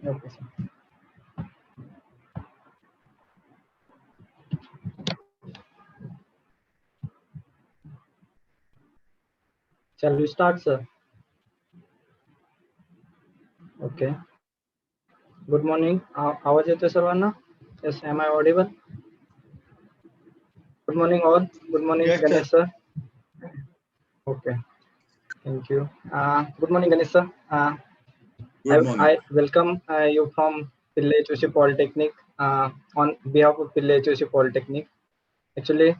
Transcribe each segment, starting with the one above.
Okay, sir. Shall we start, sir? Okay. Good morning. आवाज येतोय सर्वांना? Yes, am I audible? Good morning, all. Good morning, Yes, sir. Ganesh sir. Okay, thank you. Good morning, Ganesh sir. Good morning. I welcome you from Pillai Joshi Polytechnic on behalf of Pillai Joshi Polytechnic. Actually,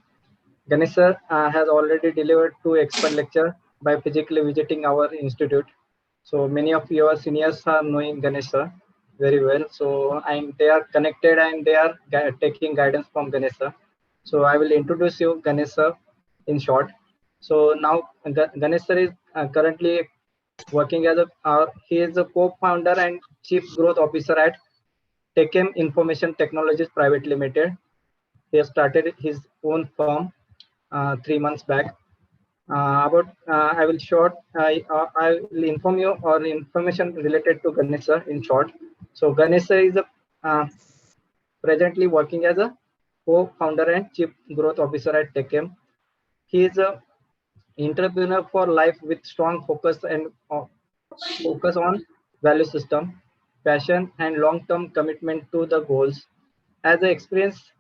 Ganesh sir has already delivered two expert lecture by physically visiting our institute. So many of your seniors are knowing Ganesh sir very well. So and they are connected and they are taking guidance from Ganesh sir. So I will introduce you Ganesh sir in short. So now Ganesh sir is currently working as he is a co-founder and chief growth officer at Techem Information Technologies Private Limited. He has started his own firm 3 months back. I will I will inform you or information related to Ganesh sir in short. So Ganesh sir is uh, presently working as a co-founder and chief growth officer at Techem. He is a entrepreneur for life with strong focus on value system, passion, and long-term commitment to the goals. As an experienced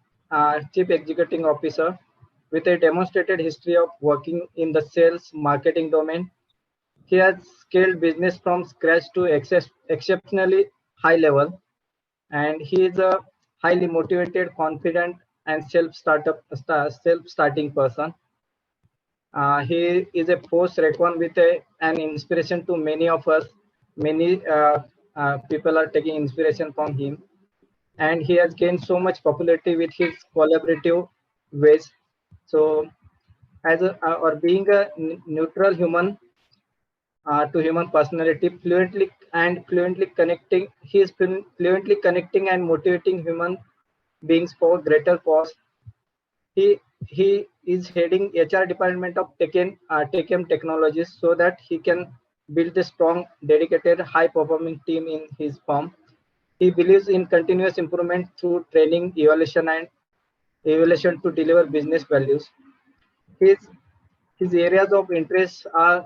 chief executive officer with a demonstrated history of working in the sales marketing domain, he has scaled business from scratch to exceptionally high level, and he is a highly motivated, confident, and self-starting person. He is a force reckoned with an inspiration to many of us. Many people are taking inspiration from him, and he has gained so much popularity with his collaborative ways. So, as a, or being a neutral human to human personality, fluently connecting, he is fluently connecting and motivating human beings for greater cause. He is heading HR department of Techem Technologies so that he can build a strong, dedicated, high-performing team in his firm. He believes in continuous improvement through training, evaluation to deliver business values. His his areas of interest are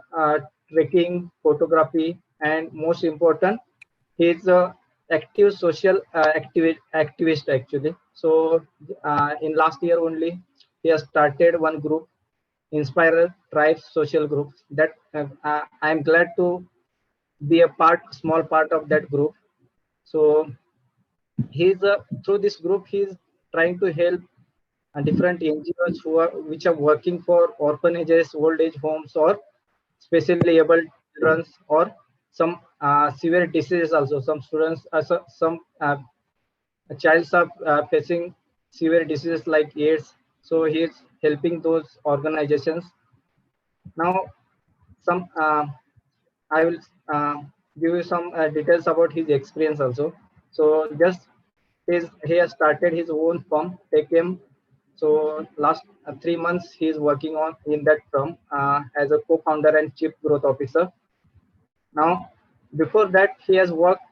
trekking, photography, and most important, he is a active social activist actually. So in last year only, he has started one group, Inspire Tribes Social Group. That I am glad to be a small part of that group. So he's through this group, he's trying to help different NGOs which are working for orphanages, old age homes, or specially able children, or some severe diseases also. Some students, some childs are facing severe diseases like AIDS. So he is helping those organizations. Now, some I will give you some details about his experience also. So just he has started his own firm, Take him. So last 3 months he is working on in that firm as a co-founder and chief growth officer. Now, before that, he has worked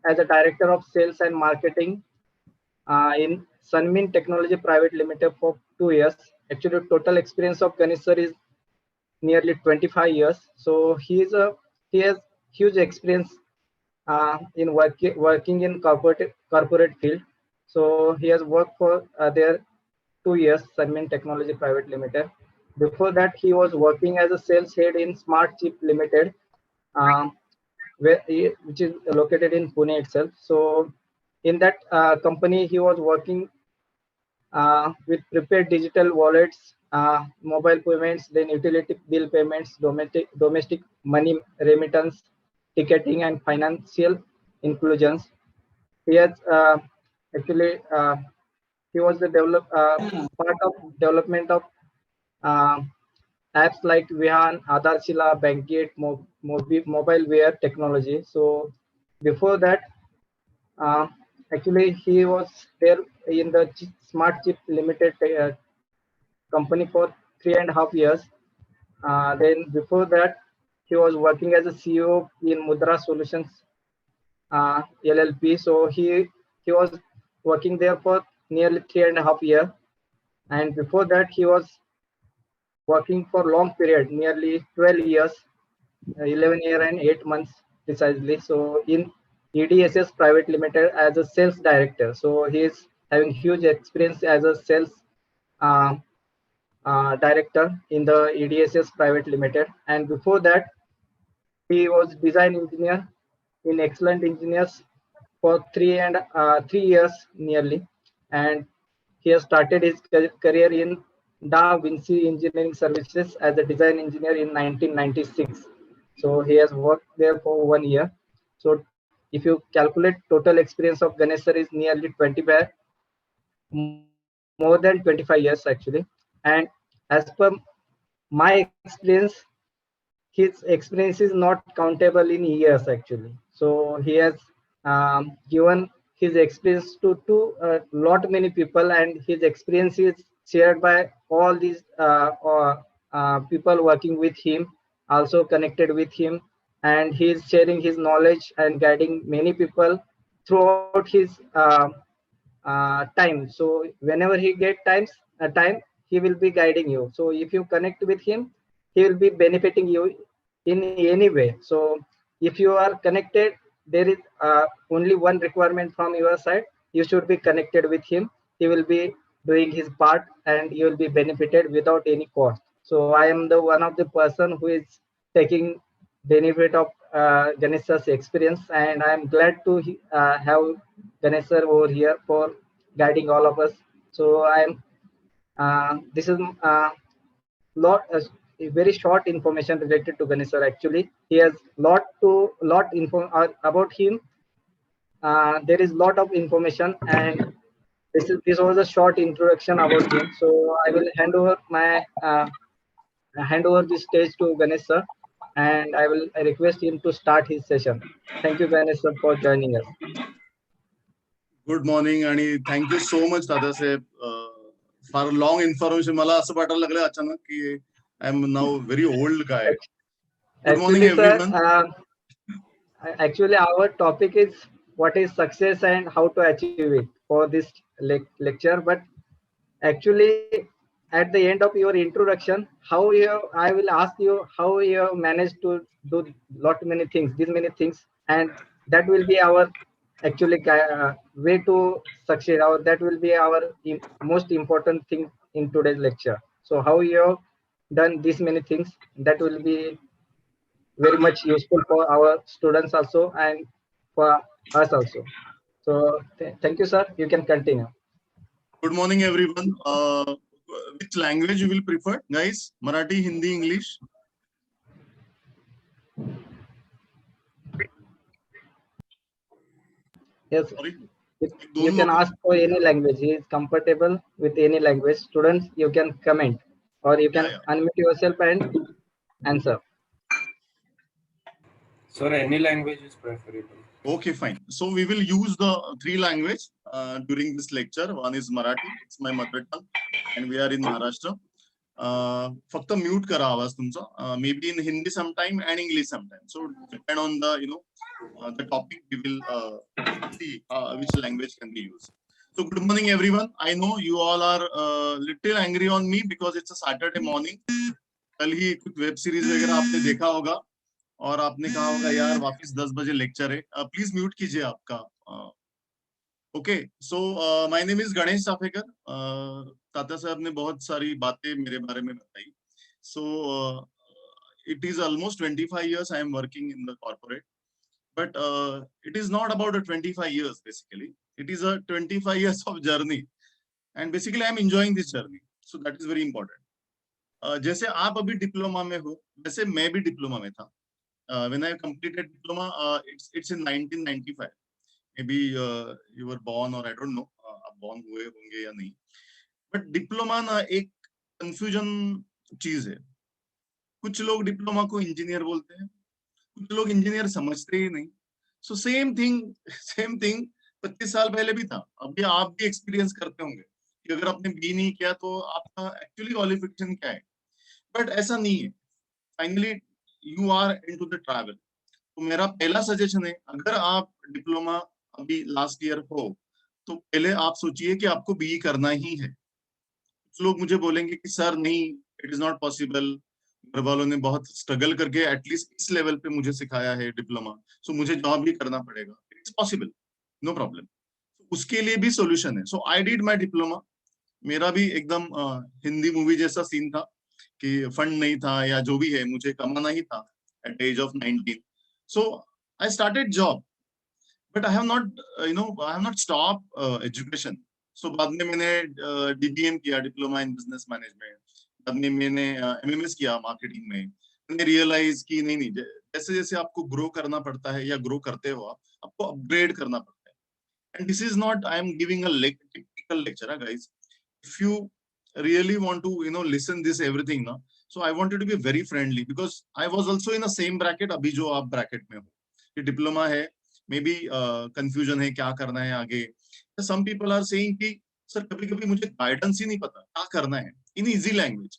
as a director of sales and marketing in Sunmin Technology Private Limited for 2 years. Actually, total experience of Ganesh sir is nearly 25 years. So he has huge experience in working in corporate field. So he has worked for there 2 years, Sunmin Technology Private Limited. Before that, he was working as a sales head in Smart Chip Limited, um, which is located in Pune itself. So in that company, he was working with prepaid digital wallets, mobile payments, then utility bill payments, domestic money remittance, ticketing, and financial inclusions. He has actually he was the part of development of uh, apps like Vihan, Aadharsila, BankGate, mobileware technology. So before that, uh, actually he was there in the Smart Chip Limited company for 3.5 years. Then before that, he was working as a CEO in Mudra Solutions LLP. So he was working there for nearly 3.5 years, and before that he was working for long period, nearly 12 years, 11 year and 8 months precisely. So in EDSS Private Limited as a sales director. So he is having huge experience as a sales uh, director in the EDSS Private Limited. And before that, he was design engineer in Excellent Engineers for 3 years nearly, and he has started his career in Da Vinci Engineering Services as a design engineer in 1996. So he has worked there for 1 year. So if you calculate total experience of Ganesh sir is nearly 25, more than 25 years actually. And as per my experience, his experience is not countable in years actually. So he has given his experience to lot many people, and his experience is shared by all these people working with him, also connected with him, and he is sharing his knowledge and guiding many people throughout his time. So whenever he get time, he will be guiding you. So if you connect with him, he will be benefiting you in any way. So if you are connected, there is only one requirement from your side. You should be connected with him. He will be doing his part, and you will be benefited without any cost. So I am the one of the person who is taking benefit of Ganesha's experience, and I am glad to have Ganesh sir over here for guiding all of us. So I am this is lot a very short information related to Ganesh sir. Actually, he has lot info about him. There is lot of information, and this was a short introduction about him. So I will hand over the stage to Ganesh sir, and I will request him to start his session. Thank you, Ganesh sir, for joining us. Good morning आणि thank you so much Dadasaheb. फार long information. मला असं वाटायला लागलं अचानक की I am now very old guy. Good morning everyone. Actually, our topic is what is success and how to achieve it for this lecture. But actually, at the end of your introduction, I will ask you how you have managed to do many things, these many things, and that will be our actually way to succeed. That will be our most important thing in today's lecture. So how you have done these many things, that will be very much useful for our students also and for us also. So thank you, sir. You can continue. Good morning, everyone. Which language you will prefer, guys? Marathi, Hindi, English? Yes. Sorry. You can ask for any language. He is comfortable with any language. Students, you can comment or you can unmute yourself and answer. Sir, any language is preferable. Okay, fine. So we will use the three language during this lecture. One is Marathi, it's my mother tongue, and we are in Maharashtra. फक्त mute करा आवाज तुमचा. Maybe in Hindi sometime and English sometime. So depend on the the topic, we will see which language can be used. So good morning, everyone. I know you all are little angry on me because it's a Saturday morning. कल ही कुछ web series वगैरह आपने देखा होगा और आपने कहा होगा यार वापस 10 बजे लेक्चर है. प्लीज म्यूट कीजिए आपका. Okay, so my name is Ganesh Safekar. Tata साहब ने बहुत सारी बातें मेरे बारे में बताई. सो it is almost 25 years I am working in the corporate, but it is not about a 25 years basically. It is a 25 years of journey, and basically I am enjoying this journey. So that is very important. जैसे आप अभी diploma में हो, वैसे मैं भी diploma में था. When I completed diploma, it's in 1995. Maybe you were born or I don't know. आप born हुए होंगे या नहीं. But diploma ना एक confusion चीज है. कुछ लोग डिप्लोमा को इंजीनियर बोलते हैं, कुछ लोग इंजीनियर समझते ही नहीं. सो सेम थिंग 25 साल पहले भी था. अभी आप भी एक्सपीरियंस करते होंगे कि अगर आपने बी नहीं किया तो आपका एक्चुअली क्वालिफिकेशन क्या है. बट ऐसा नहीं है. Finally you are into the travel. तो मेरा पहला सजेशन है, अगर आप डिप्लोमा अभी लास्ट ईयर हो तो पहले आप सोचिए कि आपको बीई करना ही है। कुछ लोग मुझे बोलेंगे कि सर नहीं, इट इज नॉट पॉसिबल, घर वालों ने बहुत स्ट्रगल करके एटलीस्ट इस लेवल पे मुझे सिखाया है डिप्लोमा, सो मुझे जॉब भी करना पड़ेगा। It is possible, no problem. उसके लिए भी सॉल्यूशन है। So I did my diploma. मेरा भी एकदम हिंदी मूवी जैसा सीन था कि फंड नहीं था या जो भी है, मुझे कमाना ही था at age of 19। So I started job, but I have not I have not stop education. सो बाद में मैंने डीबीएम किया, डिप्लोमा इन बिजनेस मैनेजमेंट। बाद में मैंने एमएमएस किया मार्केटिंग में। मैंने रियलाइज की नहीं नहीं, जैसे जैसे आपको ग्रो करना पड़ता है या ग्रो करते हो आप, आपको अपग्रेड करना पड़ता है। And this is not I am giving a typical lecture guys. if you really want to listen this everything ना, so I wanted to be very friendly because I was also in the same bracket अभी जो आप bracket में हो। ये diploma है, may be confusion है क्या करना है आगे। some people are saying कि सर कभी कभी मुझे गाइडेंस ही नहीं पता क्या करना है इन इजी लैंग्वेज।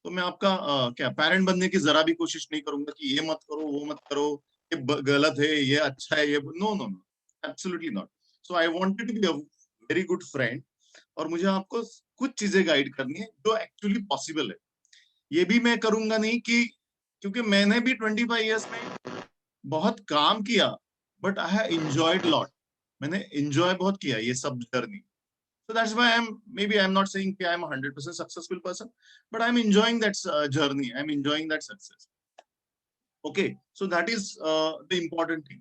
तो मैं आपका क्या पेरेंट बनने की जरा भी कोशिश नहीं करूंगा कि ये मत करो वो मत करो, ये गलत है ये अच्छा है, ये no no no, absolutely not. So I wanted to be a very good friend, और मुझे आपको कुछ चीजें गाइड करनी है जो एक्चुअली पॉसिबल है। ये भी मैं करूंगा नहीं कि, क्योंकि मैंने भी 25 इयर्स में बहुत काम किया, but I have enjoyed lot. मैंने एंजॉय बहुत किया ये सब journey. So that's why maybe I'm not saying कि I'm a 100% successful person, but I'm enjoying that journey. I'm enjoying that success. Okay, so that is the important thing.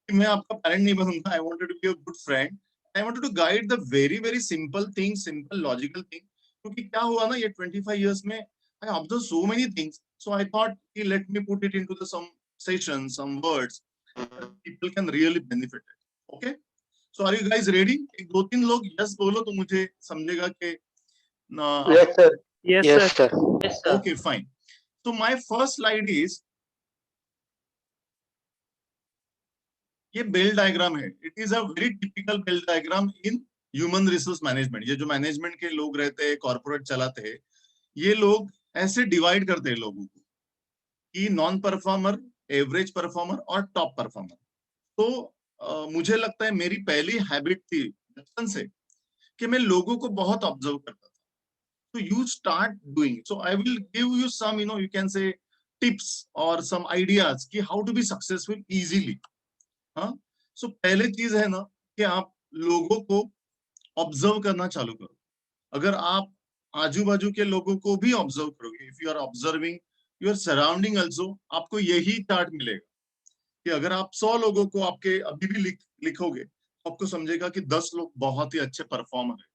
कि मैं आपका parent नहीं बनूंगा. I wanted to be a good friend. I wanted to guide the very very simple thing, simple logical thing. क्योंकि क्या हुआ ना ये 25 years में I observed so many things. So I thought कि let me put it into some sessions, some words that people can really benefit it. Okay. So are you guys ready? एक दो तीन लोग यस बोलो तो मुझे समझेगा कि Yes, sir. Yes, sir. Yes, sir. okay fine. So my first slide is ये बेल डायग्राम है। It is a very typical bell diagram in human resource management. ये जो मैनेजमेंट के लोग रहते हैं, कॉर्पोरेट चलाते हैं, ये लोग ऐसे डिवाइड करते हैं लोगों को कि नॉन परफॉर्मर, एवरेज परफॉर्मर और टॉप परफॉर्मर। तो मुझे लगता है मेरी पहली हैबिट थी बचपन से कि मैं लोगों को बहुत ऑब्जर्व करता था। तो you start doing, so I will give you some you can say tips और सम आइडियाज कि how to be successful easily. हाँ, सो पहले चीज है ना कि आप लोगों को ऑब्जर्व करना चालू करो। अगर आप आजू बाजू के लोगों को भी ऑब्जर्व करोगे, if you are observing your surrounding also, आपको यही चार्ट मिलेगा कि अगर आप 100 लोगों को आपके अभी भी लिखोगे तो आपको समझेगा कि 10 लोग बहुत ही अच्छे परफॉर्मर है,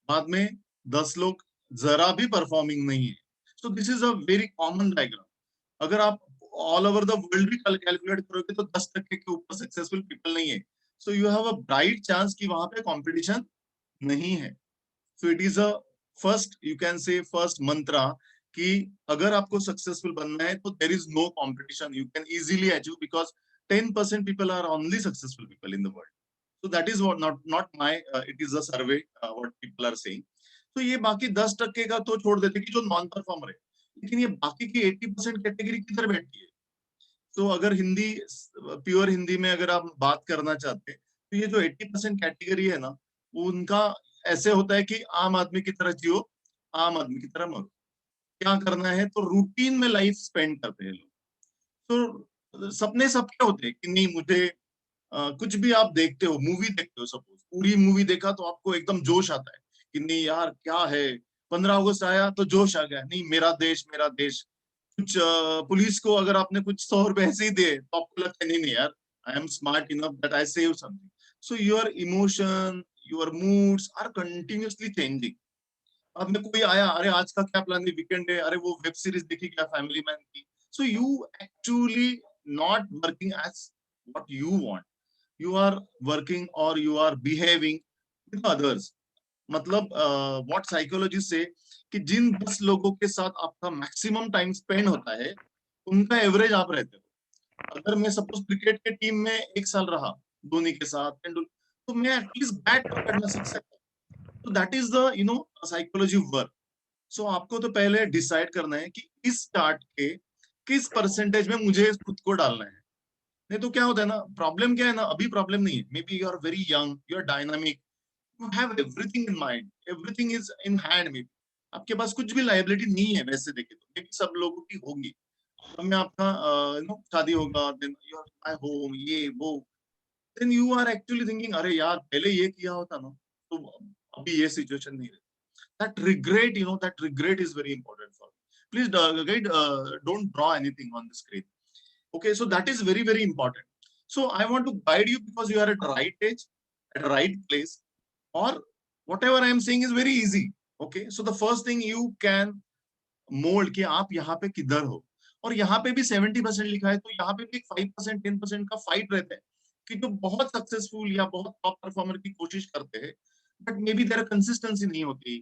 बाद में 10 लोग जरा भी परफॉर्मिंग नहीं है। So this is a very common diagram. अगर आप ऑल ओवर द वर्ल्ड भी कैलकुलेट करोगे तो 10% के ऊपर सक्सेसफुल पीपल नहीं है। So you have a bright chance कि वहां पे कंपटीशन नहीं है। So it is a first, you can say first mantra कि अगर आपको सक्सेसफुल बनना है तो there is no competition, you can easily achieve because 10% people are only successful people in the world. So that is what not my it is a survey what people are saying. तो ये बाकी 10% का तो छोड़ देते कि जो non performer है, लेकिन ये बाकी की 80% कैटेगरी किधर बैठती है? तो अगर हिंदी प्योर हिंदी में अगर आप बात करना चाहते हैं तो ये जो 80% कैटेगरी है ना, वो उनका ऐसे होता है कि आम आदमी की तरह जियो, आम आदमी की तरह मरो। क्या करना है तो रूटीन में लाइफ स्पेंड करते हैं लोग। तो सपने सबके होते हैं कि नहीं मुझे कुछ भी आप देखते हो, मूवी देखते हो, सपोज पूरी मूवी देखा तो आपको एकदम जोश आता है कि नहीं यार क्या है, 15 अगस्त आया तो जोश आ गया, नहीं मेरा देश मेरा देश। कुछ पुलिस को अगर आपने कुछ 100 रुपए ऐसे ही दिए तो आपको लगता है नहीं नहीं यार, I am smart enough that I save something. So your emotion, your moods are continuously changing. अब में कोई आया, अरे आज का क्या प्लान है, वीकेंड है, अरे वो वेब सीरीज देखी क्या फैमिली मैन की। So you actually not working as what you want, you are working or you are behaving with others। मतलब what psychology से कि जिन 10 लोगों के साथ आपका मैक्सिमम टाइम स्पेंड होता है उनका एवरेज आप रहते हो। अगर मैं सपोज क्रिकेट के टीम में 1 साल रहा धोनी के साथ, तो मैं एटलीस्ट बैट पकड़ना सीख सकता हूँ। तो that is the psychology work. So आपको तो पहले डिसाइड करना है कि इस चार्ट के किस परसेंटेज में मुझे खुद को डालना है। नहीं तो क्या होता है ना, प्रॉब्लम क्या है ना, अभी प्रॉब्लम नहीं है, maybe you are very young, you are dynamic, you have everything in mind, everything is in hand, में आपके पास कुछ भी लायबिलिटी नहीं है वैसे देखे तो, लेकिन सब लोगों की होगी। अब में आपका शादी होगा, then you are my home, ये वो, then you are actually thinking अरे यार पहले ये किया होता ना तो अभी ये सिचुएशन नहीं रहती। That regret, that regret is very important for me. Please, guide, don't draw anything on the screen. Okay, so that is very, very important. So I want to guide you because you are at the right age, at the right place, or whatever I am saying is very easy. Okay, so the first thing you can mold कि आप यहाँ पे किधर हो, और यहाँ पे भी 70% लिखा है तो यहाँ पे भी 5% 10% का फाइट रहता है कि जो बहुत सक्सेसफुल या बहुत टॉप परफॉर्मर की कोशिश करते हैं but maybe there consistency नहीं होती,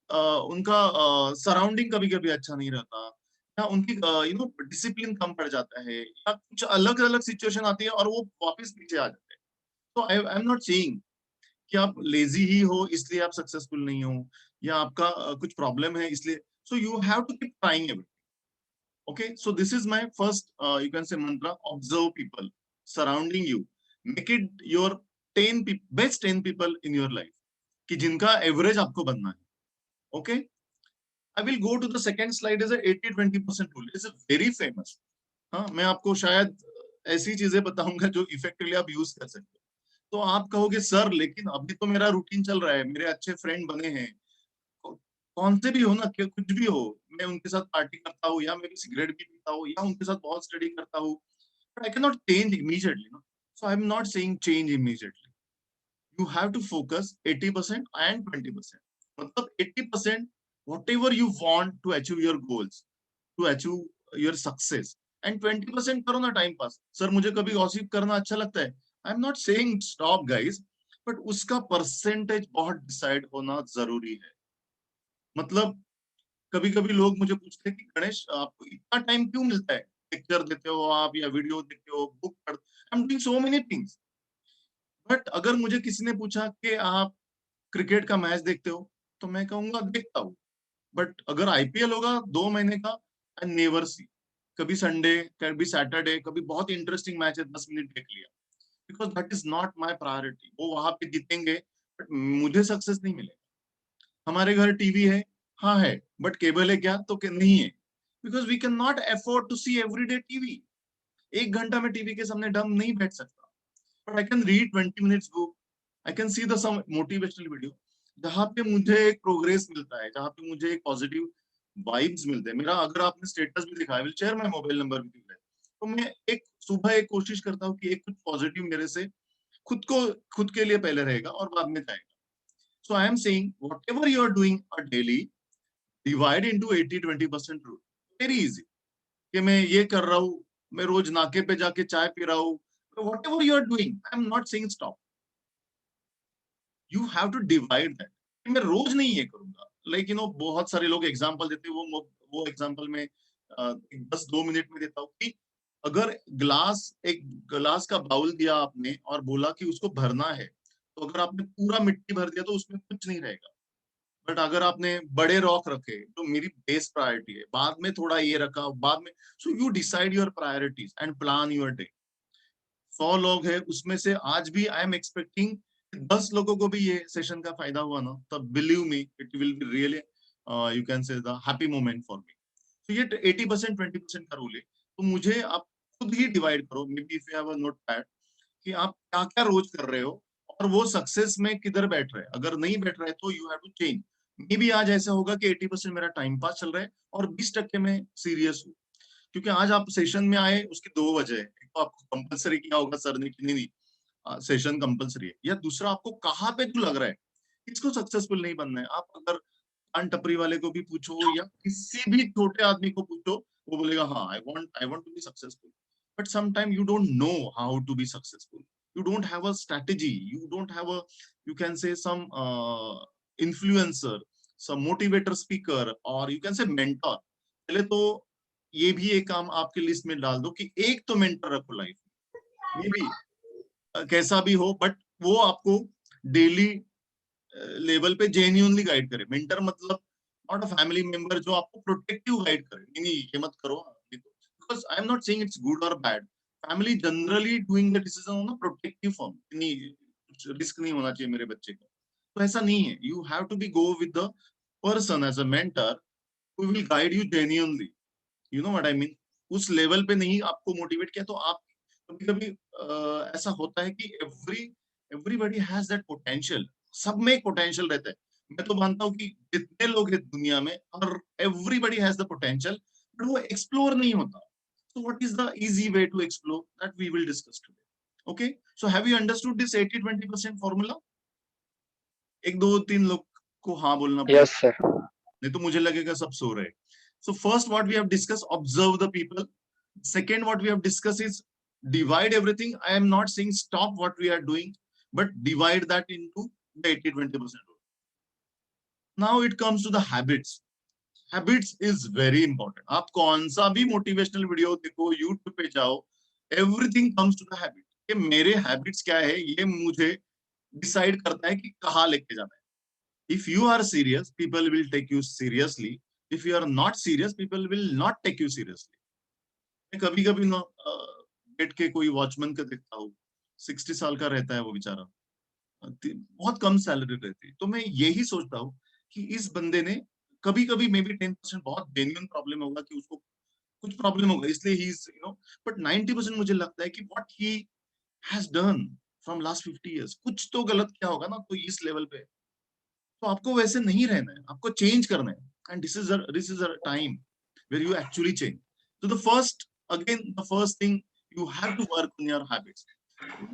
उनका सराउंडिंग कभी कभी अच्छा नहीं रहता, या उनकी डिसिप्लिन कम पड़ जाता है, या कुछ अलग अलग सिचुएशन आती है और वो वापस पीछे आ जाते हैं। तो आई एम नॉट सेइंग कि आप लेजी ही हो इसलिए आप सक्सेसफुल नहीं हो, या आपका कुछ प्रॉब्लम है इसलिए, so you have to keep trying everything. Okay, so this is my first, you can say mantra: observe people surrounding you, make it your 10 best 10 people in your life कि जिनका average आपको बनना है। Okay, I will go to the second slide as a 80-20% rule. It's a very famous. हाँ, मैं आपको शायद ऐसी चीजें बताऊंगा जो इफेक्टिवली आप यूज कर सकते हो। तो आप कहोगे सर लेकिन अभी तो मेरा रूटीन चल रहा है, मेरे अच्छे फ्रेंड बने हैं, कौन से भी हो ना, कुछ भी हो, मैं उनके साथ पार्टी करता हूँ या मैं सिगरेट भी पीता हूँ या उनके साथ बहुत स्टडी करता हूँ, but I can not change immediately ना। So I am not saying change immediately, you have to focus 80% and 20%. मतलब 80% whatever you want to achieve your goals, to achieve your success, and 20% करो ना time pass. Sir मुझे कभी gossip करना अच्छा लगता है, I am not saying stop guys, but उसका परसेंटेज बहुत डिसाइड होना जरूरी है। मतलब कभी कभी लोग मुझे पूछते हैं कि गणेश आपको इतना टाइम क्यों मिलता है, लेक्चर देते हो आप या वीडियो देखते हो, बुक पढ़, I am doing so many things. But अगर मुझे किसी ने पूछा कि आप क्रिकेट का मैच देखते हो, तो मैं कहूंगा देखता हूँ, बट अगर आईपीएल होगा 2 महीने का, आई नेवर सी। कभी संडे, कभी सैटरडे, कभी बहुत इंटरेस्टिंग मैच है 10 मिनट देख लिया, because that is not my priority. वो वहां पे जीतेंगे बट मुझे सक्सेस नहीं मिलेगा। हमारे घर टीवी है, हाँ है, बट केबल है क्या, तो नहीं है, because we can not afford to see everyday TV. 1 घंटा में टीवी के सामने डम नहीं बैठ सकता, but I can read 20 minutes book, I can see the some motivational video, जहाँ पे मुझे एक प्रोग्रेस मिलता है, जहाँ पे मुझे एक पॉजिटिव वाइब्स मिलते हैं। मेरा अगर आपने स्टेटस भी दिखा है, will share my mobile number भी दिख रहा है, तो मैं एक सुबह एक कोशिश करता हूँ कि एक कुछ पॉजिटिव मेरे से खुद के लिए पहले रहेगा और बाद में जाएगा। So I am saying whatever you are doing a daily, divide into 80-20% rule. Very easy, कि मैं ये कर रहा हूँ, मैं रोज नाके पे जाके चाय पी रहा हूँ, whatever you are doing, I am not saying stop, you have to divide that. मैं रोज नहीं ये करूंगा, बहुत सारे लोग एग्जांपल देते हैं, वो एग्जांपल में 10-2 मिनट में देता हूँ कि अगर एक गिलास का बाउल दिया आपने और बोला कि उसको भरना है, तो अगर आपने पूरा मिट्टी भर दिया तो उसमें कुछ नहीं रहेगा। बट अगर आपने बड़े रॉक रखे, तो मेरी बेस प्रायोरिटी है, बाद में थोड़ा ये रखा, बाद में, so you decide your priorities and plan your day. 100 लोग हैं, उसमें से आज भी आई एम एक्सपेक्टिंग 10 लोगों को भी ये सेशन का फायदा हुआ ना, तब believe me it will be really, you can से the happy moment for me. तो ये 80% 20% का रूल है। तो मुझे आप खुद ही डिवाइड करो, may be if you have a note pad, कि आप क्या क्या रोज कर रहे हो और वो सक्सेस में किधर बैठ रहे हैं। अगर नहीं बैठ रहे तो you have to change. Maybe आज ऐसा होगा कि 80% मेरा टाइम पास चल रहा है और 20% में सीरियस हूँ, क्योंकि आज आप सेशन में आए उसकी 2 वजह है। एक तो आपको कंपलसरी किया होगा सर ने कि नहीं सेशन कंपलसरी है, या दूसरा आपको कहाँ पे क्यों लग रहा है इसको सक्सेसफुल नहीं बनना है। आप अगर पान टपरी वाले को भी पूछो या किसी भी छोटे आदमी को पूछो, वो बोलेगा हाँ I want to be successful, but sometime you don't know how to be successful, you don't have a strategy, you don't have a, you can say some influencer, some motivator speaker, और you can say mentor. पहले तो ये भी एक काम आपके list में डाल दो कि एक तो मेंटर रखो लाइफ में, मे बी कैसा भी हो, बट वो आपको डेली लेवल पे जेन्युइनली गाइड करे। मेंटर मतलब नॉट अ फैमिली मेंबर जो आपको प्रोटेक्टिव गाइड करे, नहीं नहीं ये मत करो, because I am not saying it's good और bad, family generally doing the decision on protective form, risk नहीं होना चाहिए मेरे बच्चे को, तो ऐसा नहीं है. You have to be go with the person as a mentor who will guide you genuinely, you know what I mean. उस लेवल पे नहीं आपको मोटिवेट किया तो आप कभी कभी ऐसा होता है कि एवरीबॉडी हैज दैट पोटेंशियल, सब में एक पोटेंशियल रहता है. मैं तो मानता हूँ कि जितने लोग हैं दुनिया में और everybody has the potential, but वो एक्सप्लोर नहीं होता. So what is the easy way to explore that we will discuss today. Okay, so have you understood this 80-20% formula? एक दो तीन लोग को हाँ बोलना पड़ेगा. Yes, sir. नहीं तो मुझे लगेगा सब सो रहे. So first what we have discussed, observe the people. Second what we have discussed is divide everything. I am not saying stop what we are doing, but divide that into the 80-20% rule. Now it comes to the habits. Habits is very important. आप कौन सा भी motivational video देखो, YouTube पे जाओ, everything comes to the habit. कि मेरे habits क्या है, ये मुझे decide करता है कि कहाँ लेके जाना है. If you are serious, people will take you seriously. If you are not serious, people will not take you seriously. मैं कभी कभी ना गेट के कोई वॉचमैन का देखता हूँ, 60 साल का रहता है वो बेचारा, बहुत कम सैलरी रहती है. तो मैं यही सोचता हूँ कि इस बंदे ने कभी कभी मे बी 10% बहुत जेन्युइन प्रॉब्लम होगा कि उसको कुछ प्रॉब्लम होगा, इसलिए he is you know, but 90% मुझे लगता है कि what he has done from last 50 years, कुछ तो गलत क्या होगा ना, तो इस लेवल पे. तो आपको वैसे नहीं रहना है, आपको चेंज करना है. And this is a time where you actually change. तो the first thing you have to work on your habits.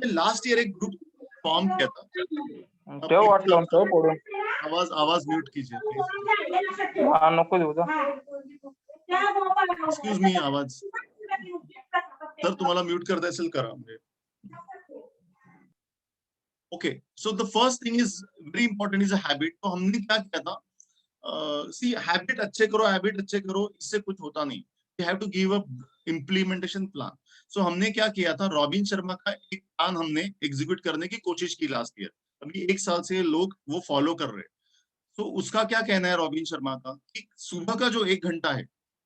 Last year एक ग्रुप फॉर्म किया था. ठेव वाटलं ठेव पडून आवाज म्यूट कीजिए प्लीज. हा नको देऊ जा. एक्सक्यूज मी, आवाज सर तुम्हाला म्यूट करता असेल करा. Okay, so the first thing is very important is a habit. तो हमने क्या किया था, सी हैबिट अच्छे करो, इससे कुछ होता नहीं. You have to give a implementation plan. So हमने क्या किया था, रॉबिन शर्मा का एक प्लान हमने एग्जीक्यूट करने की कोशिश की लास्ट ईयर. अभी 1 साल से लोग वो फॉलो कर रहे हैं. तो उसका क्या कहना है रॉबिन शर्मा का, कि सुबह का जो 1 घंटा है,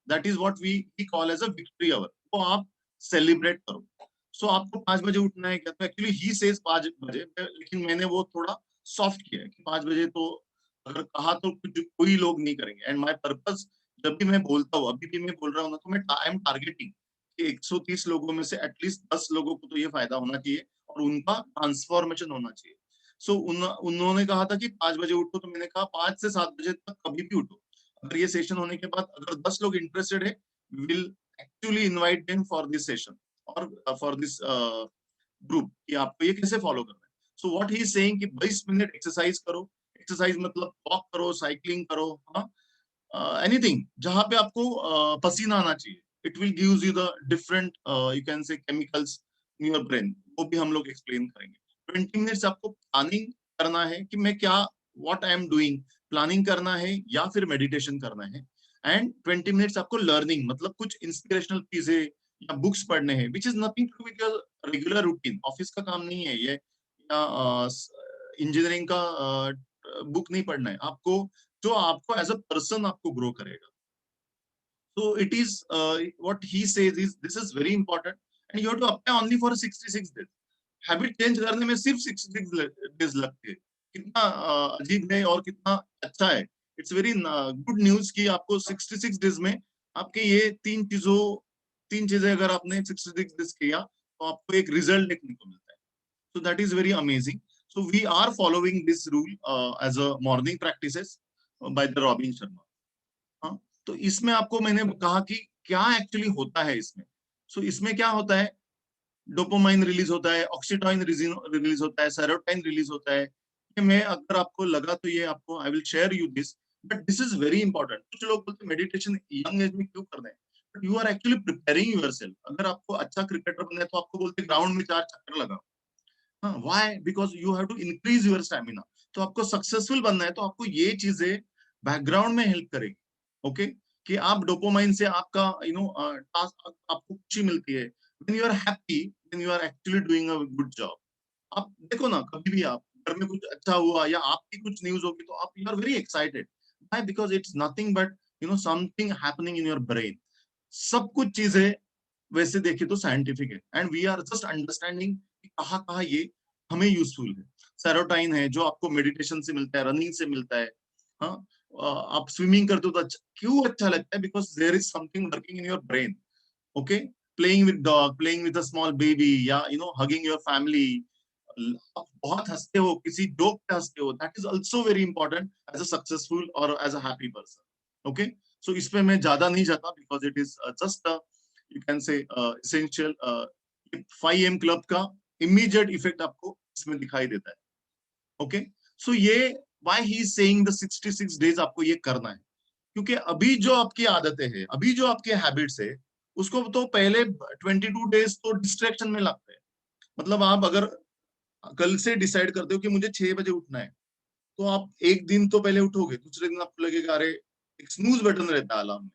that is what we call as a victory hour, वो आप सेलिब्रेट करो. सो आपको 5 बजे उठना है क्या, तो एक्चुअली ही सेज 5 बजे, लेकिन मैंने वो थोड़ा सॉफ्ट किया है कि 5 बजे तो अगर कहा तो कुछ कोई लोग नहीं करेंगे. एंड माय पर्पस, जब भी मैं बोलता हूँ, अभी भी मैं बोल रहा हूँ ना, तो मैं आई एम टारगेटिंग कि 130 लोगों में से एटलीस्ट 10 लोगों को तो ये फायदा होना चाहिए और उनका ट्रांसफॉर्मेशन होना चाहिए. सो उन्होंने कहा था कि 5 बजे उठो, तो मैंने कहा 5 से 7 बजे तक कभी भी उठो. अगर ये सेशन होने के बाद अगर 10 लोग इंटरेस्टेड है, will actually invite them for this session और फॉर दिस ग्रुप, कि आपको ये कैसे फॉलो करना है. So what he is saying कि 20 मिनट एक्सरसाइज करो. एक्सरसाइज मतलब वॉक करो, साइकिलिंग करो, एनीथिंग जहां पे आपको पसीना आना चाहिए. It will gives you the different you can से केमिकल्स इन योर ब्रेन, वो भी हम लोग एक्सप्लेन करेंगे. 20 मिनट्स आपको प्लानिंग करना है कि मैं क्या, what I am doing, planning करना है या फिर मेडिटेशन करना है. एंड 20 मिनट्स आपको लर्निंग, मतलब कुछ इंस्पिरेशनल चीजें या बुक्स पढ़ने हैं, which is nothing to with your regular routine. Office का काम नहीं है ये, या इंजीनियरिंग का बुक नहीं पढ़ना है आपको, जो आपको एज अ पर्सन आपको ग्रो करेगा. So it is what he says is this is very important and you have to apply only for 66 days. Habit change करने में सिर्फ 66 डेज लगते हैं. कितना अजीब है और कितना अच्छा है. इट्स वेरी गुड न्यूज कि आपको 66 डेज में आपके ये तीन चीजें अगर आपने 66 डेज किया तो आपको एक रिजल्ट देखने को मिलता है. So that is very amazing. So we are following this rule as a morning practices by the Robin Sharma. हाँ, तो इसमें आपको मैंने कहा कि क्या एक्चुअली होता है इसमें. सो इसमें क्या होता है, डोपामाइन रिलीज होता है, ऑक्सीटोसिन रिलीज होता है, सेरोटोनिन रिलीज होता है. मैं अगर आपको लगा तो ये आपको I will share you this, but this is very important. कुछ लोग बोलते हैं मेडिटेशन यंग एज में क्यों करना है, but you are actually preparing yourself. अगर आपको अच्छा क्रिकेटर बनना है तो आपको बोलते हैं ग्राउंड में 4 चक्कर लगाओ. हाँ, why, because you have to increase your stamina. तो आपको सक्सेसफुल बनना है तो आपको ये चीजें बैकग्राउंड में हेल्प करेगी. ओके, कि आप डोपामाइन से आपका टास्क आपको खुशी मिलती है. when you are happy, then you are actually doing a good job. आप देखो ना, कभी भी आप घर में कुछ अच्छा हुआ या आपकी कुछ न्यूज होगी तो आप you are very excited. Why, because it's nothing but something happening in your brain. सब कुछ चीजें वैसे देखे तो साइंटिफिक है, and we are just understanding कहाँ कहाँ ये हमें यूजफुल है। सेरोटाइन है जो आपको मेडिटेशन से मिलता है, रनिंग से मिलता है। हाँ, आप स्विमिंग करते हो तो क्यों अच्छा लगता है? Because there is something working in your brain. Okay, playing with dog, playing with a small baby, या हगिंग योर फैमिली, आप बहुत हंसते हो, किसी जोक पे हंसते हो, that is also very important as a successful और as a happy person. Okay, so इस पे मैं ज्यादा नहीं जाता because it is just you can say essential. 5 AM club का इमीडिएट इफेक्ट आपको इसमें दिखाई देता है। ओके, सो ये why he is saying the 66 days आपको ये करना है, क्योंकि अभी जो आपकी आदतें हैं, अभी जो आपके हैबिट्स है, उसको तो पहले 22 डेज तो डिस्ट्रैक्शन में लगते हैं। मतलब आप अगर कल से डिसाइड करते हो कि मुझे 6 बजे उठना है, तो आप एक दिन तो पहले उठोगे, दूसरे दिन आपको लगेगा अरे एक स्नूज बटन रहता है अलार्म में,